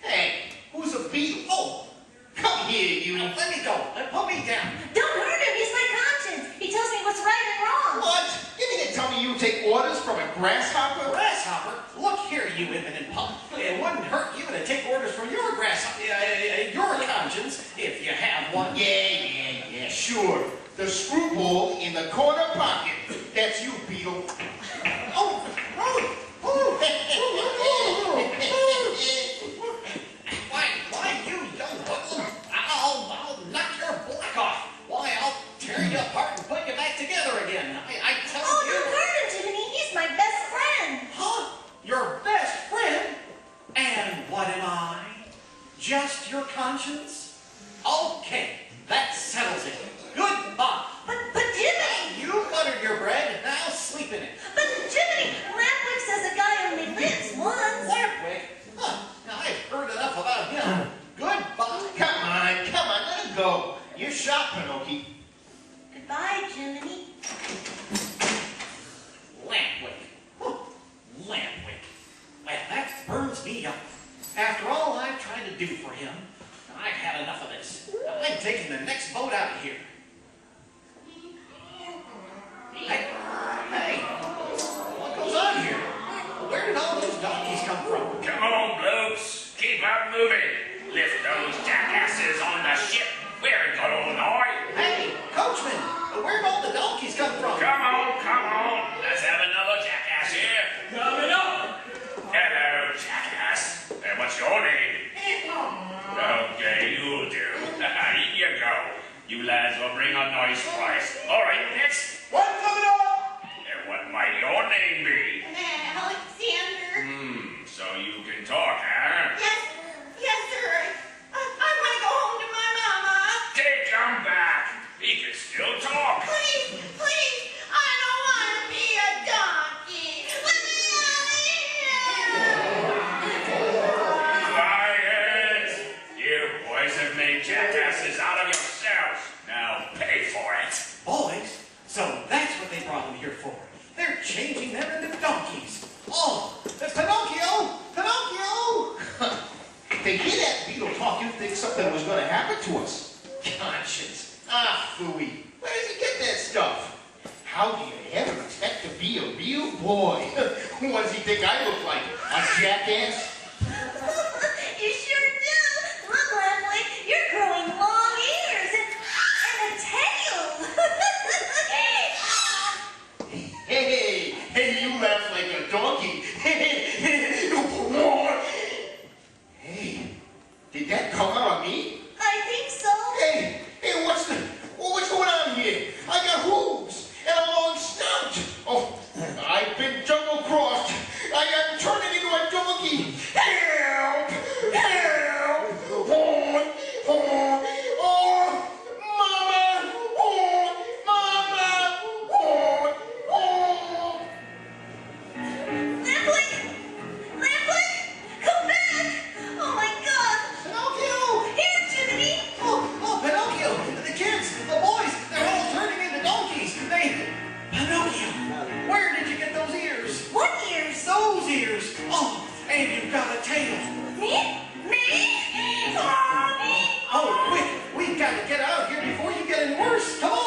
Hey, who's a beetle? Oh, come here, you. Now, let me go. Put me down. Don't hurt him. He's my conscience. He tells me what's right and wrong. What? You mean to tell me you take orders from a grasshopper? Grasshopper? Look here, you impotent pup. It wouldn't hurt you to take orders from your grasshopper, your conscience, if you have one. Yeah, sure. The screwball in the corner pocket. That's you, beetle. Oh, Why, you young hoodlum? I'll knock your block off. Why, I'll tear you apart and put you back together again. I tell Oh, you. don't hurt him, Jiminy. He's my best friend. Huh? Your best friend? And what am I? Just your conscience? Okay, that settles it. Goodbye. But Jiminy. You buttered your bread, now sleep in it. But Jiminy, Lampwick says a guy only lives once. Lampwick? Huh, now I've heard enough about him. Goodbye. Come on, let him go. You're shot, Pinocchio. Goodbye, Jiminy. Lampwick. Lampwick. Well, that burns me up. After all I've tried to do for him, I've had enough of this. I'm taking the next boat out of here. Hey, what goes on here? Where did all those donkeys come from? Come on, blokes. Keep on moving. Lift those jackasses on the ship. We're going now. Hey, coachman, where'd all the donkeys come from? Come on. Let's have another jackass here. Coming up! Hello, jackass. What's your name? Okay, you'll do. Here you go. You lads will bring a nice price. All right, next. What's coming up? And what might your name be? Alexander. So you can talk, huh? Yes, sir. I want to go home to my mama. Take him back. He can still talk. Please, I don't want to be a donkey. Let me Quiet! You boys have made jackasses out of yourselves. Now pay for it. Boys, so that's what they brought them here for. They're changing them into donkeys. Oh, there's Pinocchio! To hear that beetle talk, you'd think something was going to happen to us. Conscience. Ah, phooey. Where does he get that stuff? How do you ever expect to be a real boy? What does he think I look like? A jackass? You sure do. Look, Leslie, you're growing long ears and a tail. Hey, you laugh like a donkey. Hey, did that come out on me? I think so. Hey, what's going on here? I got hooves and a long snout. Oh, I've been double-crossed. I'm turning into a donkey. Help! Mama! Lamplick, come back. Oh, my God. Pinocchio! Here, Jiminy. Oh, Pinocchio! The kids, the boys, they're all turning into donkeys. Pinocchio, where did you get those ears? What ears? Those ears. Oh, and you've got a tail. Me? Oh, quick, we've got to get out of here before you get any worse. Come on.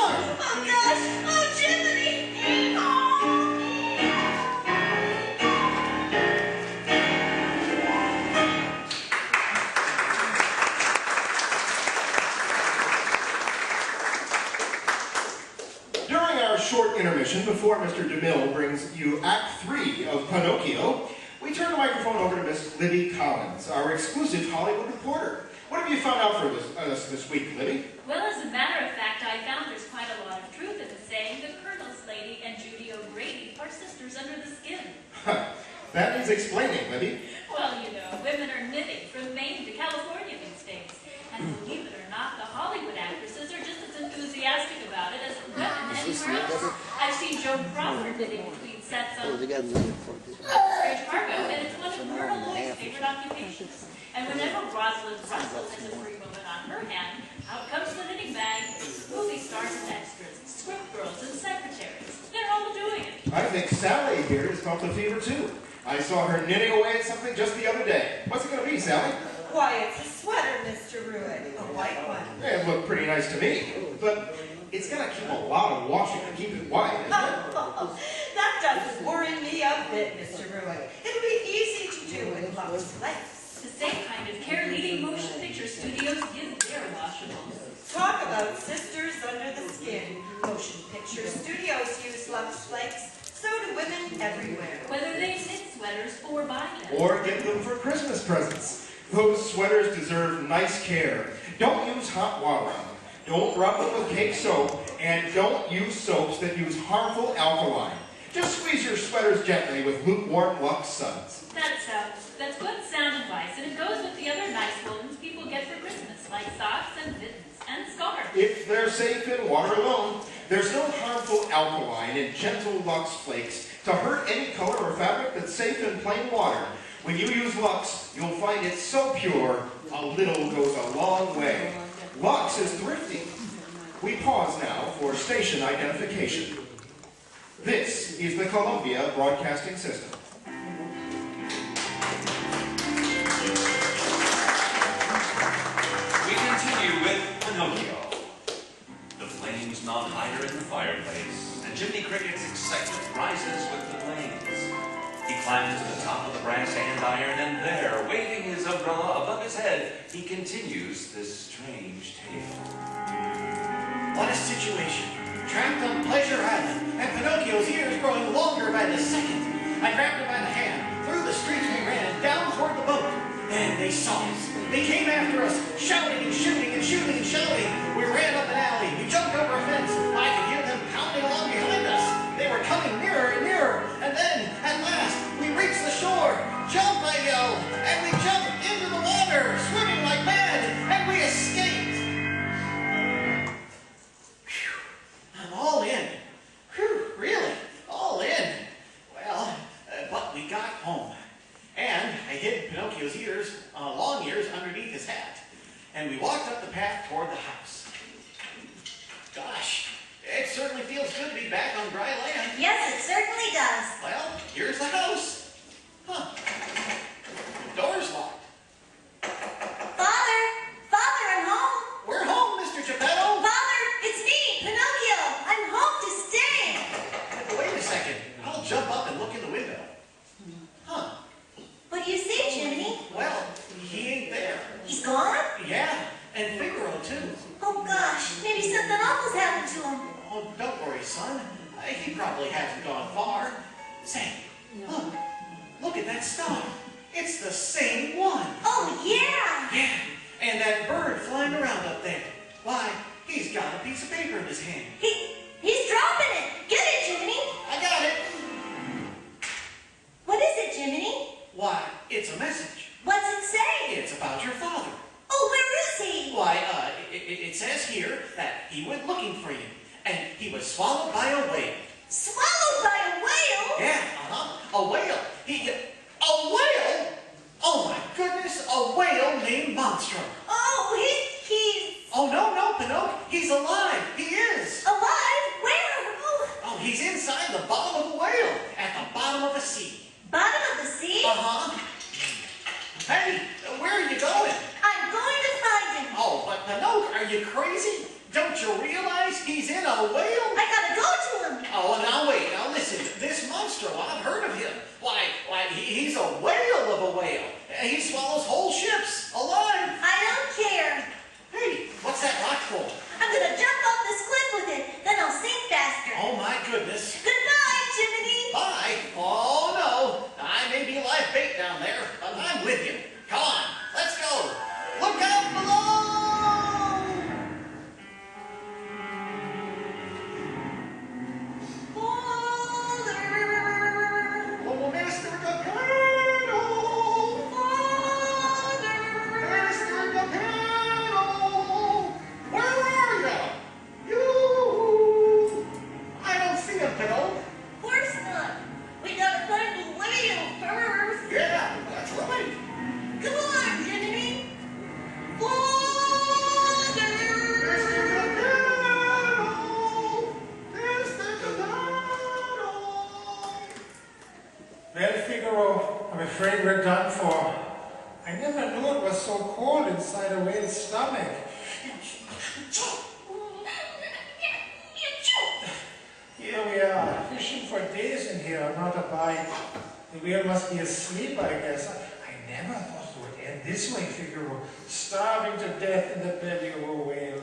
Oh, gosh. Oh, Jiminy. During our short intermission, before Mr. DeMille brings you Act 3 of Pinocchio, we turn the microphone over to Miss Libby Collins, our exclusive Hollywood reporter. What have you found out for us this week, Libby? Well, as a matter of fact, I found there's quite a lot of truth in the saying that Colonel's Lady and Judy O'Grady are sisters under the skin. That needs explaining, Libby. Well, you know, women are knitting from Maine to California these days. And believe it or not, the Hollywood actresses are just as enthusiastic about it as women anywhere else. I've seen Joan Crawford knitting between sets on Strange Cargo, and it's one of Myrna Loy's favorite occupations. And whenever Rosalind Russell has a free moment on her hand, out comes the knitting bag. Movie stars and extras, script girls and secretaries. They're all doing it. I think Sally here has felt the fever too. I saw her knitting away at something just the other day. What's it going to be, Sally? Why, it's a sweater, Mr. Ruick. A white one. It looked pretty nice to me, but it's going to keep a lot of washing to keep it white, isn't it? That doesn't worry me a bit, Mr. Ruick. It'll be easy to do with Lux Flex. The same kind of care leading motion picture studios give their washables. Talk about sisters under the skin. Motion picture studios use Lux Flakes. So do women everywhere. Whether they knit sweaters or buy them. Or get them for Christmas presents. Those sweaters deserve nice care. Don't use hot water on them. Don't rub them with cake soap. And don't use soaps that use harmful alkaline. Just squeeze your sweaters gently with lukewarm Lux Suds. That's good sound advice, and it goes with the other nice wovens people get for Christmas, like socks and mittens and scarves. If they're safe in water alone, there's no harmful alkaline in gentle Lux Flakes to hurt any color or fabric that's safe in plain water. When you use Lux, you'll find it so pure, a little goes a long way. Lux is thrifty. We pause now for station identification. This is the Columbia Broadcasting System. on higher in the fireplace, and Jiminy Cricket's excitement rises with the blaze. He climbs to the top of the brass andiron, and there, waving his umbrella above his head, he continues this strange tale. What a situation. Trapped on Pleasure Island, and Pinocchio's ears growing longer by the second. I grabbed him by the hand. Through the streets we ran, down toward the boat. Then they saw us. They came after us, shouting and shooting and shooting and shouting. We ran up an alley. We jumped over a fence. I could hear them pounding along behind us. They were coming nearer and nearer. And then, at last, we reached the shore. Jump, I yelled. And we jumped into the water, swimming like mad. And we escaped. Whew. I'm all in. Whew, really, all in. Well, but we got home. And I hid Pinocchio's ears, long ears, underneath his hat. And we walked up the path toward the house. Gosh, it certainly feels good to be back on dry land. Yes, it certainly does. Well, here's the house. Huh. The door's locked. Father! Father, I'm home! We're home, Mr. Geppetto. Father, it's me, Pinocchio! I'm home to stay! Wait a second. I'll jump up and look in the window. Huh. What do you see, Jiminy? Well, he ain't there. He's gone? Yeah, and Figaro, too. Oh gosh, maybe something awful's happened to him. Oh, don't worry, son. He probably hasn't gone far. Say, look at that star. It's the same one. Oh, yeah! Yeah, and that bird flying around up there. Why, he's got a piece of paper in his hand. He's dropping it. Get it, Jiminy. I got it. What is it, Jiminy? Why, it's a message. What's it say? It's about your father. Oh, where is he? Why, it says here that he went looking for you, and he was swallowed by a whale. Swallowed by a whale? Yeah, a whale. A whale? Oh my goodness, a whale named Monstro. Oh, he's... Oh, no, Pinocchio. He's alive. He is. Alive? Where? Oh, he's inside the bottom of a whale, at the bottom of the sea. Bottom of the sea? Uh-huh. Hey, where are you going? I'm going to find him. Oh, but Pinocchio, are you crazy? Don't you realize he's in a whale? I gotta go to him. Oh, now wait. Now listen. This Monstro, I've heard of him. Why, he's a whale of a whale. He swallows whole ships alive. I don't care. Hey, what's that rock for? I'm gonna jump off this cliff with it. Then I'll sink faster. Oh, my goodness. Goodbye, Jiminy. Bye. Oh, no. I may be live bait down there, but I'm with you. Come on. Let's go. Look out below. Oh, Mr. Geppetto. Mr. Geppetto. Where are you? You. I don't see him, Pinocchio. Of course not. We gotta find the whale first. Yeah, that's right. Come on, Jiminy. Well, Figaro, I'm afraid we're done for. I never knew it was so cold inside a whale's stomach. Here we are, fishing for days in here, not a bite. The whale must be asleep, I guess. I never thought it would end this way, Figaro. Starving to death in the belly of a whale.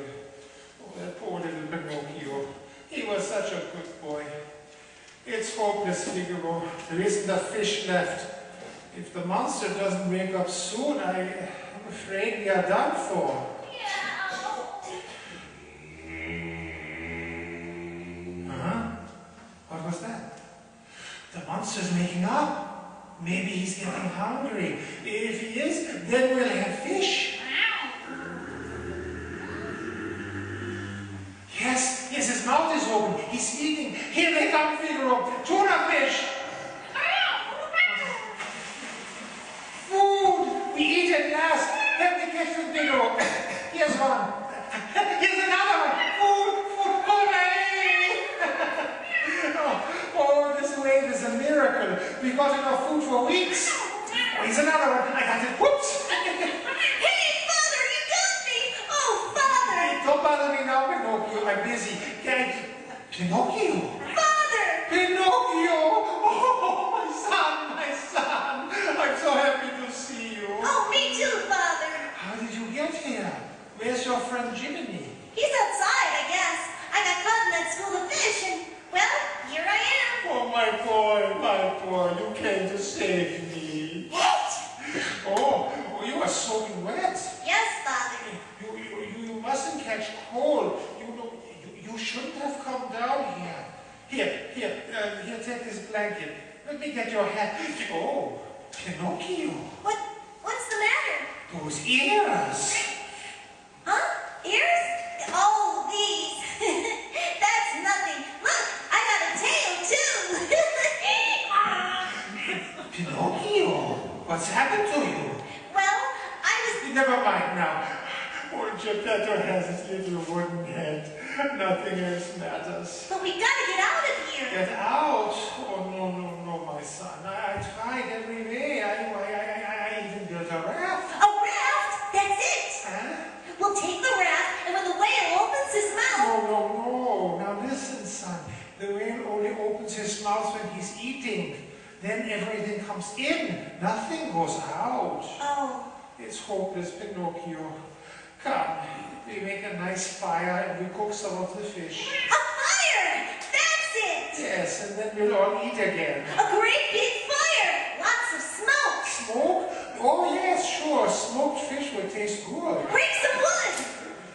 Oh, that poor little Pinocchio. He was such a good boy. It's hopeless, Figaro. There isn't a fish left. If the monster doesn't wake up soon, I'm afraid we are done for. What was that? The monster's making up. Maybe he's getting hungry. If he is, then we'll have fish. Yes, his mouth is open. He's eating. Here they come, Figaro. Tuna fish. Food. We eat it last. Let me catch the Figaro. Here's one. Here's another one. Food. Hooray! Oh, this wave is a miracle. We've got enough food for weeks. Oh, here's another one. I got it. Whoops. Hey, Father, you got me. Oh, Father. Don't bother me now, Pinocchio. I'm busy Pinocchio. Father! Pinocchio! Oh, my son! I'm so happy to see you. Oh, me too, Father. How did you get here? Where's your friend Jiminy? He's outside, I guess. I got caught in that school of fish, and, well, here I am. Oh, my boy, you came to save me. What? Oh, you are soaking wet. Yes, Father. You mustn't catch cold. You shouldn't have come down here. Here, take this blanket. Let me get your hat. Oh, Pinocchio. What's the matter? Those ears. Huh? Ears? Oh, these. That's nothing. Look, I got a tail, too. Pinocchio, what's happened to you? Well, I was... Never mind now. Poor Geppetto has his little wooden head. Nothing else matters. But we gotta get out of here. Get out? Oh, no, my son. I tried every way. I even built a raft. A raft? That's it. Huh? We'll take the raft, and when the whale opens his mouth... No. Now listen, son. The whale only opens his mouth when he's eating. Then everything comes in. Nothing goes out. Oh. It's hopeless, Pinocchio. Come, we make a nice fire and we cook some of the fish. A fire! That's it! Yes, and then we'll all eat again. A great big fire! Lots of smoke! Smoke? Oh yes, sure. Smoked fish would taste good. Bring some wood!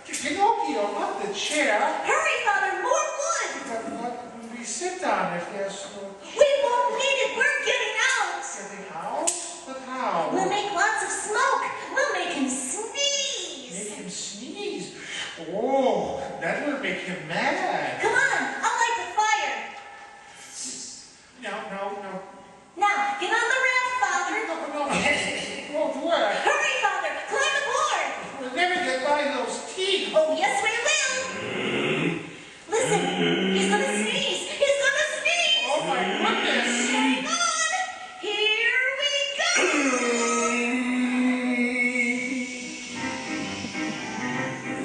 Pinocchio, not the chair. Hurry, Father, more wood! But what will we sit on if there's smoke? We won't need it, we're getting out! Getting out? But how? We'll make lots of smoke. We'll make him sneeze. Make him sneeze? Oh, that will make him mad. Come on, I'll light the fire. No. Now, get on the raft, Father. No. It won't work. Hurry, Father, climb aboard. We'll never get by those teeth. Oh, yes, we will. Listen, he's gonna sneeze. He's gonna sneeze. Oh, my goodness. Hang on. Here we go.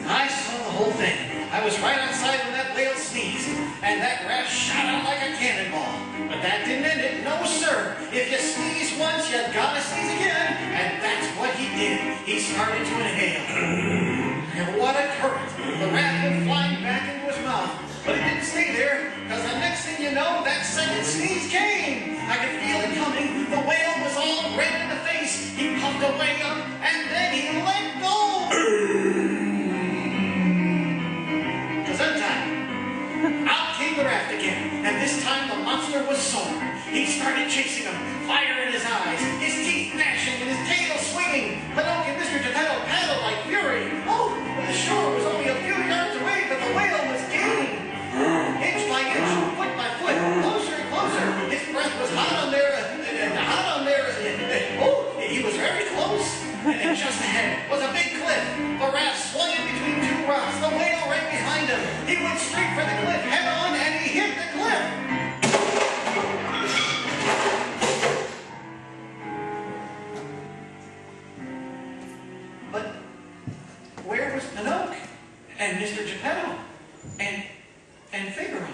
I saw the whole thing. I was right outside when that whale sneezed, and that raft shot out like a cannonball. But that didn't end it. No, sir. If you sneeze once, you gotta sneeze again. And that's what he did. He started to inhale. And what a current. The raft went flying back into his mouth. But it didn't stay there, because the next thing you know, that second sneeze came. I could feel it coming. The whale was all red in the face. He puffed away up, and then he let go. Out came the raft again, and this time the monster was sore. He started chasing him, fire in his eyes, his teeth gnashing and his tail swinging. Pinocchio and Mr. Geppetto paddled like fury. Oh, the shore was only a few yards away, but the whale was gaining. Inch by inch, foot by foot, closer and closer. His breath was hot on there. Oh, he was very close. And just ahead was a big cliff. The raft swung in between two rocks. The whale right behind him. He went straight for the cliff head on, and he hit the cliff. But where was Pinocchio and Mr. Geppetto and Figaro?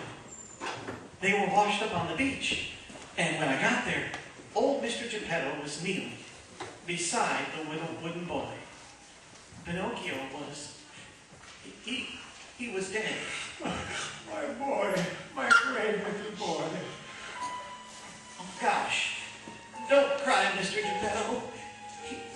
They were washed up on the beach. And when I got there, old Mr. Geppetto was kneeling beside the little wooden boy. Pinocchio was... He was dead. My boy, my brave little boy. Oh, gosh. Don't cry, Mr. Geppetto.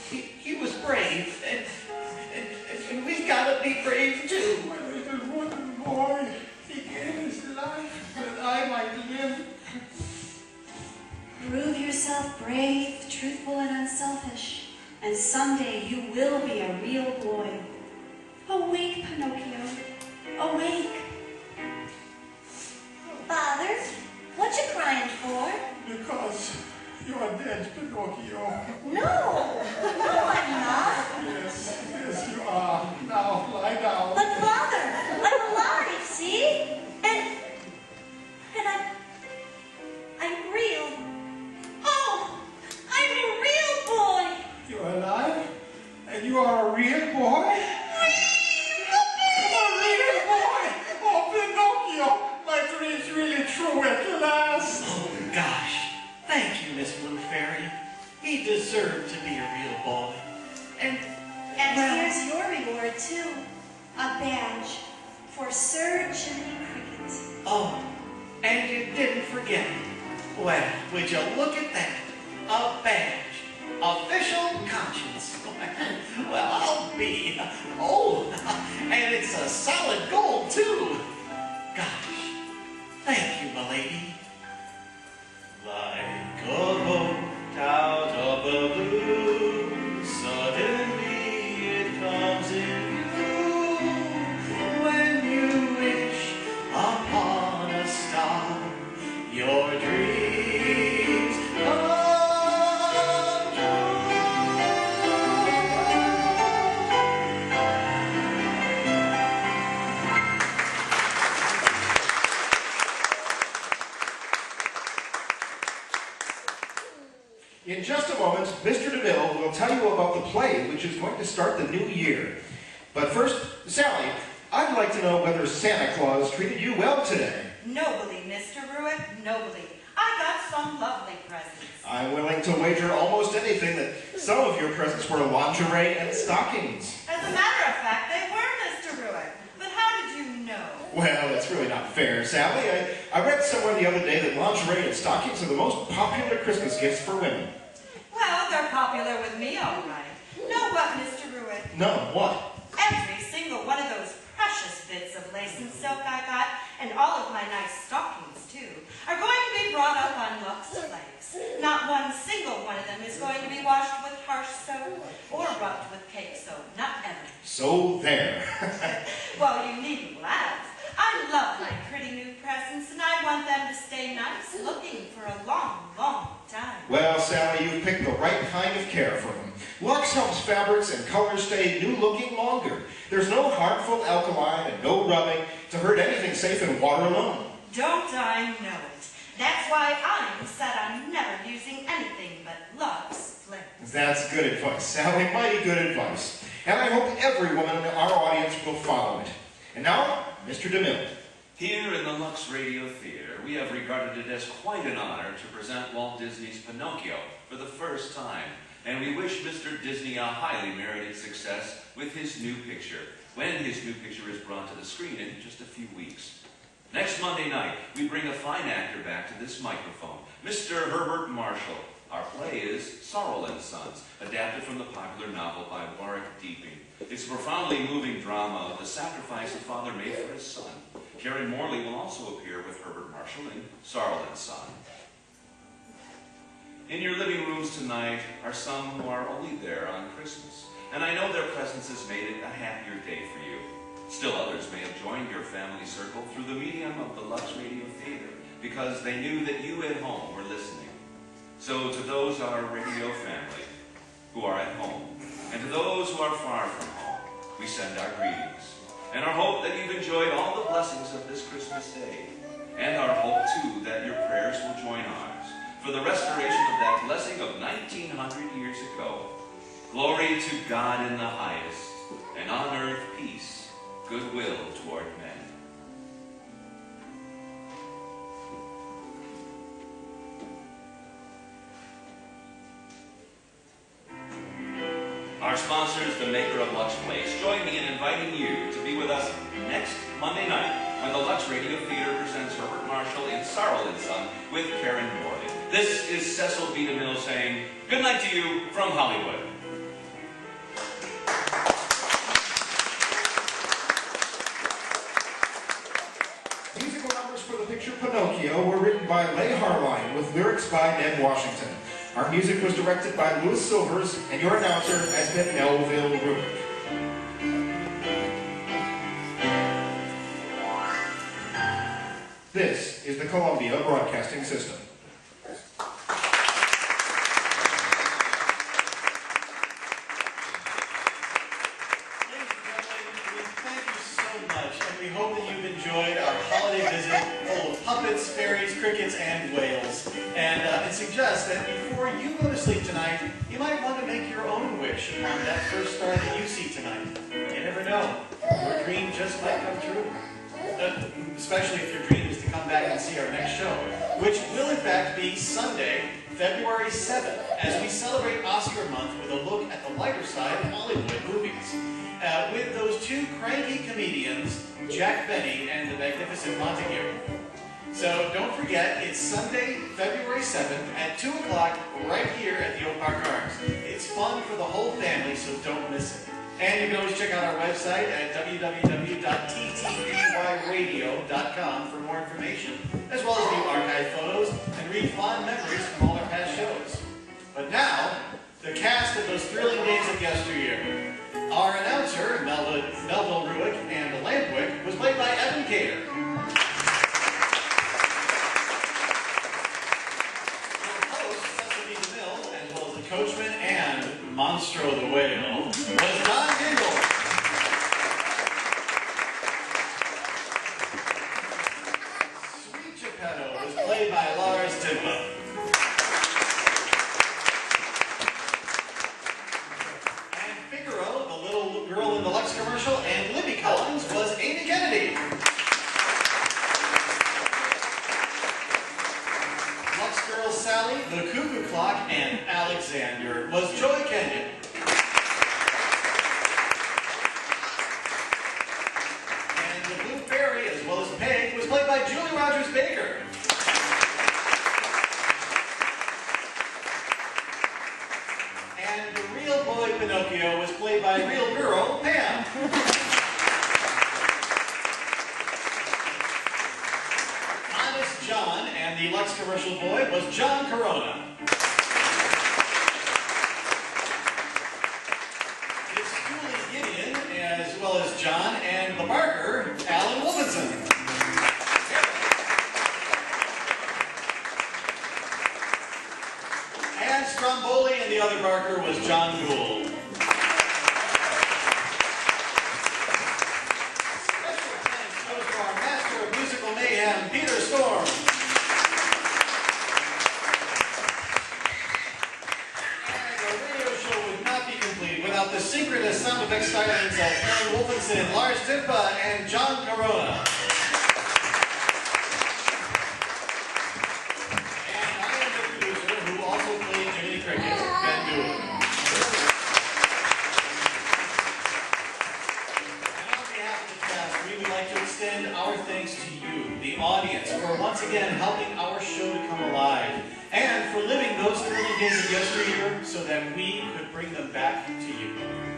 He was brave, and we've got to be brave, too. My little wooden boy, he gave his life that I might live. Prove yourself brave, truthful, and unselfish, and someday you will be a real boy. Awake, Pinocchio. Awake. Father, what you crying for? Because you're dead, Pinocchio. No, I'm not. Yes, you are. Now, lie down. But Father, I'm alive, see? And I'm real. Oh, I'm a real boy. You're alive? And you are a real boy? A real boy! Oh, Pinocchio! for Sir Jiminy Cricket. Oh, and you didn't forget. Well, would you look at that? A badge. Official conscience. Well, I'll be. Oh, and it's a solid gold, too. Gosh, thank you, milady. Like a boat out of the blue, suddenly it comes in view. When you wish upon a star, your dreams come true. In just a moment, Mr. DeMille will tell you about the play which is going to start the new year. But first, Sally, I'd like to know whether Santa Claus treated you well today. Nobly, Mr. Ruick, nobly. I got some lovely presents. I'm willing to wager almost anything that some of your presents were lingerie and stockings. As a matter of fact, they were, Mr. Ruick. But how did you know? Well, that's really not fair, Sally. I read somewhere the other day that lingerie and stockings are the most popular Christmas gifts for women. Well, they're popular with me, all right. Know what, Mr. Ruick? No, what? Every single one of those precious bits of lace and silk I got, and all of my nice stockings, too, are going to be brought up on Lux Flakes. Not one single one of them is going to be washed with harsh soap or rubbed with cake soap. Not ever. So there. Well, you needn't laugh. I love my pretty new presents, and I want them to stay nice looking for a long, long time. Well, Sally, you've picked the right kind of care for them. Lux helps fabrics and colors stay new-looking longer. There's no harmful alkaline and no rubbing to hurt anything safe in water alone. Don't I know it? That's why I'm set on never using anything but Lux Flakes. That's good advice, Sally. Mighty good advice. And I hope every woman in our audience will follow it. And now, Mr. DeMille. Here in the Lux Radio Theater, we have regarded it as quite an honor to present Walt Disney's Pinocchio for the first time. And we wish Mr. Disney a highly merited success with his new picture, when his new picture is brought to the screen in just a few weeks. Next Monday night, we bring a fine actor back to this microphone, Mr. Herbert Marshall. Our play is Sorrel and Sons, adapted from the popular novel by Warwick Deeping. It's a profoundly moving drama of the sacrifice a father made for his son. Karen Morley will also appear with Herbert Marshall in Sorrel and Son. In your living rooms tonight are some who are only there on Christmas, and I know their presence has made it a happier day for you. Still others may have joined your family circle through the medium of the Lux Radio Theater because they knew that you at home were listening. So to those our radio family who are at home, and to those who are far from home, we send our greetings, and our hope that you've enjoyed all the blessings of this Christmas day, and our hope, too, that your prayers will join ours for the restoration of that blessing of 1900 years ago. Glory to God in the highest, and on earth peace, goodwill toward men. Our sponsors, the maker of Lux Place, join me in inviting you to be with us next Monday night when the Lux Radio Theater presents Herbert Marshall in Sorrel and Son with Karen Morley. This is Cecil B. DeMille saying good night to you from Hollywood. Musical numbers for the picture Pinocchio were written by Leigh Harline with lyrics by Ned Washington. Our music was directed by Louis Silvers, and your announcer has been Melville Ruick. This is the Columbia Broadcasting System. We hope that you've enjoyed our holiday visit full of puppets, fairies, crickets, and whales. And it suggests that before you go to sleep tonight, you might want to make your own wish on that first star that you see tonight. You never know. Your dream just might come true. Especially if your dream is to come back and see our next show, which will in fact be Sunday, February 7th, as we celebrate Oscar month with a look at the lighter side of Hollywood movies. with those two cranky comedians, Jack Benny and the magnificent Montague. So don't forget, it's Sunday, February 7th at 2 o'clock right here at the Oak Park Arms. It's fun for the whole family, so don't miss it. And you can always check out our website at www.ttdyradio.com for more information, as well as view archive photos and read fond memories from all our past shows. But now, the cast of those thrilling days of yesteryear. Our announcer, Melville Ruick, and the Lampwick was played by Evan Cater. Our host, Cecily DeMille, as well as the coachman and Monstro the Whale, was Don Dingle. Sweet Geppetto was played by Lars Timba. And Figaro, the little girl in the Lux commercial, and Libby Collins was Amy Kennedy. Lux girl Sally, the Cuckoo Clock, and Alexander was Joy Kenyon. And the Blue Fairy, as well as Peg, was played by Julie Rogers Baker. And the real boy Pinocchio was played by real girl Pam. Honest John and the Lux commercial boy was John Corona. It's Julie Gideon, as well as John, and the Barker, Alan Wolfenson. And Stromboli and the other Barker was John Gould. Special thanks goes to our master of musical mayhem, Peter Storm. And our radio show would not be complete without the synchronous sound effect stylings of Aaron Wolfenson, Lars Timpa, and John Corona. And I am the producer who also played Jiminy Cricket, Ben Dewey. And on behalf of the cast, we would like to extend our thanks to you, the audience, for once again helping our show to come alive, and for living those thrilling days of yesteryear so that we could bring them back to you.